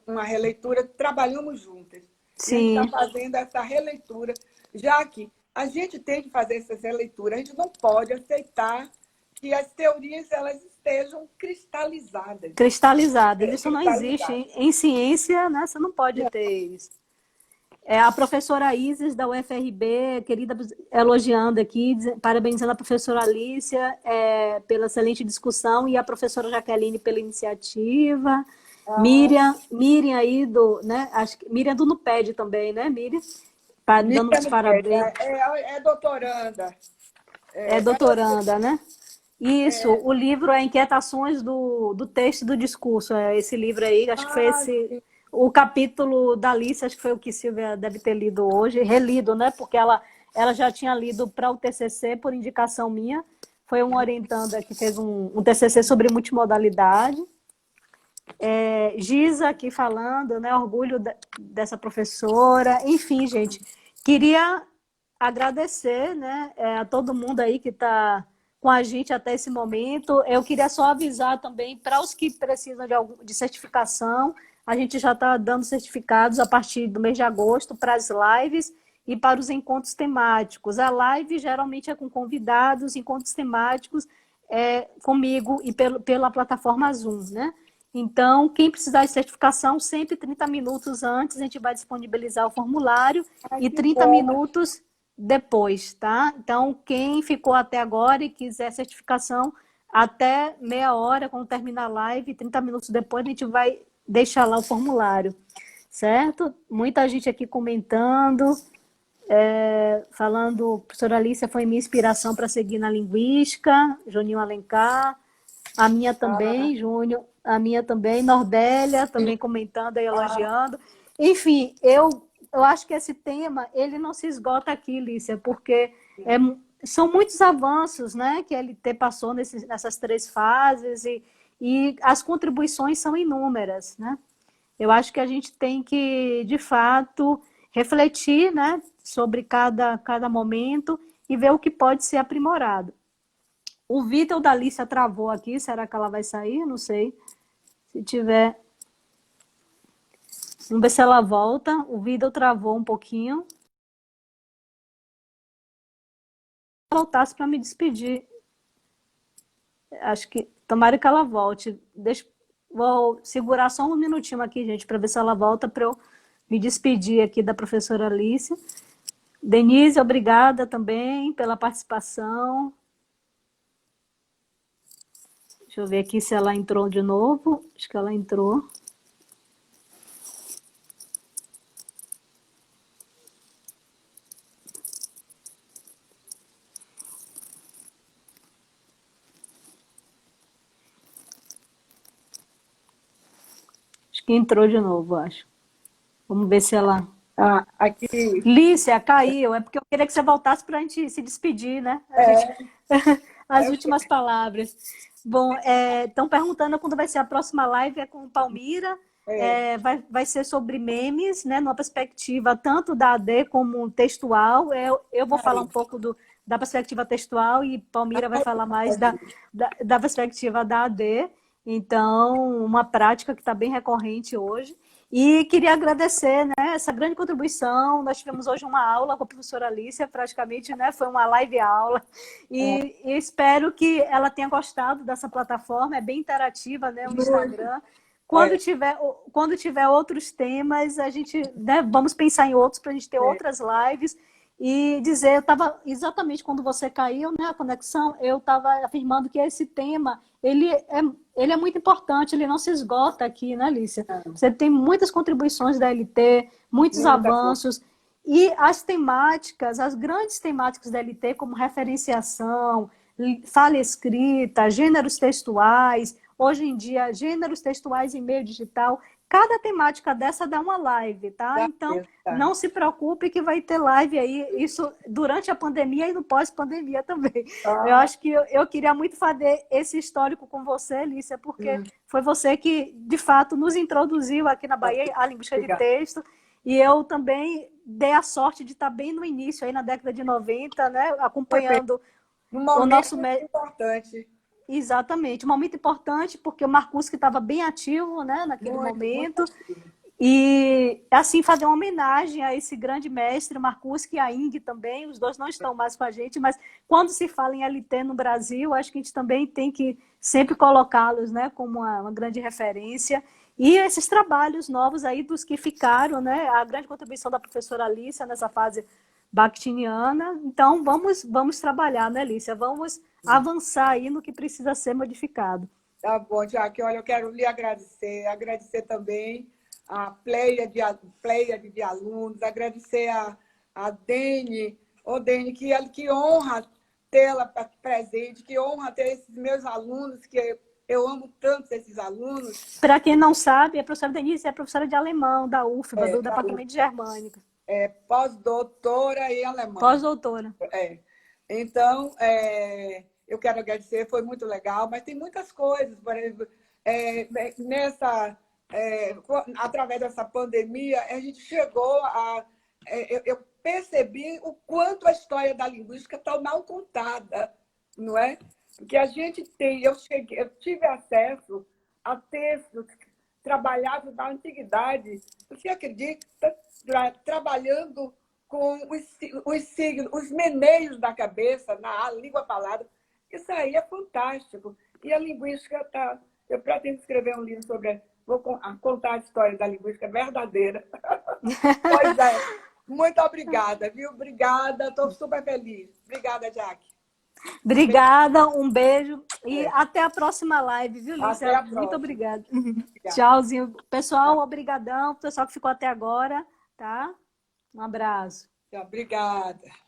uma releitura, trabalhamos juntas. E a gente está sim. fazendo essa releitura, já que a gente tem que fazer essa releitura. A gente não pode aceitar que as teorias elas estejam cristalizadas. Cristalizadas. Isso não existe. Cristalizadas. Em ciência, né, você não pode ter isso. A professora Isis, da UFRB, querida, elogiando aqui, parabenizando a professora Alicia pela excelente discussão e a professora Jaqueline pela iniciativa. Ah, Miriam aí né? Acho que Miriam do NUPED também, né, Miriam? Dando Miriam os não pede, parabéns. é doutoranda. É doutoranda, né? Isso, o livro é Inquietações do Texto e do Discurso. É esse livro aí, acho que foi Ah, esse. O capítulo da Alice, acho que foi o que Silvia deve ter lido hoje, relido, né? Porque ela já tinha lido para o TCC, por indicação minha. Foi uma orientanda que fez um TCC sobre multimodalidade. Giza aqui falando, né? Orgulho dessa professora. Enfim, gente, queria agradecer, né, a todo mundo aí que está com a gente até esse momento. Eu queria só avisar também para os que precisam de certificação, a gente já está dando certificados a partir do mês de agosto para as lives e para os encontros temáticos. A live geralmente é com convidados, encontros temáticos comigo e pela plataforma Zoom, né? Então, quem precisar de certificação, sempre 30 minutos antes a gente vai disponibilizar o formulário ai, e que 30 bom. minutos depois, tá? Então, quem ficou até agora e quiser certificação, até meia hora, quando terminar a live, 30 minutos depois, a gente vai deixar lá o formulário, certo? Muita gente aqui comentando, falando, professora Alicia foi minha inspiração para seguir na linguística, Juninho Alencar, a minha Ah, também, Júnior, a minha também, Nordélia também comentando e elogiando. Enfim, eu acho que esse tema, ele não se esgota aqui, Lícia, porque é, são muitos avanços, né, que a LT passou nessas 3 fases e as contribuições são inúmeras, né? Eu acho que a gente tem que, de fato, refletir, né, sobre cada momento e ver o que pode ser aprimorado. O Vitor da Alicia travou aqui, será que ela vai sair? Não sei. Se tiver. Vamos ver se ela volta. O Vitor travou um pouquinho. Se voltasse para me despedir. Acho que. Tomara que ela volte. Vou segurar só um minutinho aqui, gente, para ver se ela volta para eu me despedir aqui da professora Alicia. Denise, obrigada também pela participação. Deixa eu ver aqui se ela entrou de novo. Acho que ela entrou. Acho que entrou de novo, acho. Vamos ver se ela... aqui. Lícia, caiu. É porque eu queria que você voltasse para a gente se despedir, né? As Eu, últimas palavras. Bom, estão perguntando quando vai ser a próxima live, é com Palmira. é, Vai ser sobre memes, né? Numa perspectiva tanto da AD como textual. Eu vou falar um pouco da perspectiva textual e Palmira vai falar mais da perspectiva da AD. Então, uma prática que está bem recorrente hoje. E queria agradecer, né, essa grande contribuição. Nós tivemos hoje uma aula com a professora Alicia, praticamente, né, foi uma live aula. E espero que ela tenha gostado dessa plataforma, é bem interativa, né, o muito. Instagram. É, Quando tiver outros temas, a gente, né, vamos pensar em outros para a gente ter outras lives e dizer, eu estava exatamente quando você caiu, né, a conexão, eu estava afirmando que esse tema, ele é muito importante, ele não se esgota aqui, né, Lícia? Você tem muitas contribuições da LT, muitos Muita coisa. avanços, e as temáticas, as grandes temáticas da LT, como referenciação, fala escrita, gêneros textuais, hoje em dia, gêneros textuais em meio digital, cada temática dessa dá uma live, tá? Tá Então, mesmo, tá. não se preocupe que vai ter live aí, isso durante a pandemia e no pós-pandemia também. Eu Ah, acho que eu queria muito fazer esse histórico com você, Lícia, porque foi você que, de fato, nos introduziu aqui na Bahia a linguística de obrigada. texto, e eu também dei a sorte de estar bem no início, aí na década de 90, né, Foi bem. acompanhando Num o momento nosso... muito importante. Exatamente, um momento importante, porque o Marcus que estava bem ativo, né, naquele Muito, muito momento, ativo. e assim fazer uma homenagem a esse grande mestre, Marcus, e a Ing também, os dois não estão mais com a gente, mas quando se fala em LT no Brasil, acho que a gente também tem que sempre colocá-los, né, como uma grande referência. E esses trabalhos novos aí dos que ficaram, né, a grande contribuição da professora Alicia nessa fase bakhtiniana. Então, vamos trabalhar, né, Alicia? Vamos avançar aí no que precisa ser modificado. Tá bom, Jaque. Olha, eu quero lhe agradecer também a pleiade de alunos, agradecer a Dene, Dene, que honra tê-la presente, que honra ter esses meus alunos, que eu amo tanto esses alunos. Para quem não sabe, a professora Denise é professora de alemão da UFBA, do Da Departamento de Germânica. Pós-doutora em alemão. Pós-doutora. Então, eu quero agradecer, foi muito legal, mas tem muitas coisas, por exemplo, através dessa pandemia, a gente chegou a... eu percebi o quanto a história da linguística está mal contada, não é? Porque a gente tem... Eu tive acesso a textos trabalhados na antiguidade. Você acredita? Trabalhando com os signos, os meneios da cabeça, na língua falada. Isso aí é fantástico. E a linguística está... Eu pretendo escrever um livro sobre... Vou contar a história da linguística verdadeira. Pois é. Muito obrigada, viu? Obrigada. Estou super feliz. Obrigada, Jaque. Obrigada, um beijo e até a próxima live, viu, Lícia? Até a Muito próxima. obrigada. Obrigada. Tchauzinho. Pessoal, obrigadão. Pessoal que ficou até agora, tá? Um abraço. Obrigada.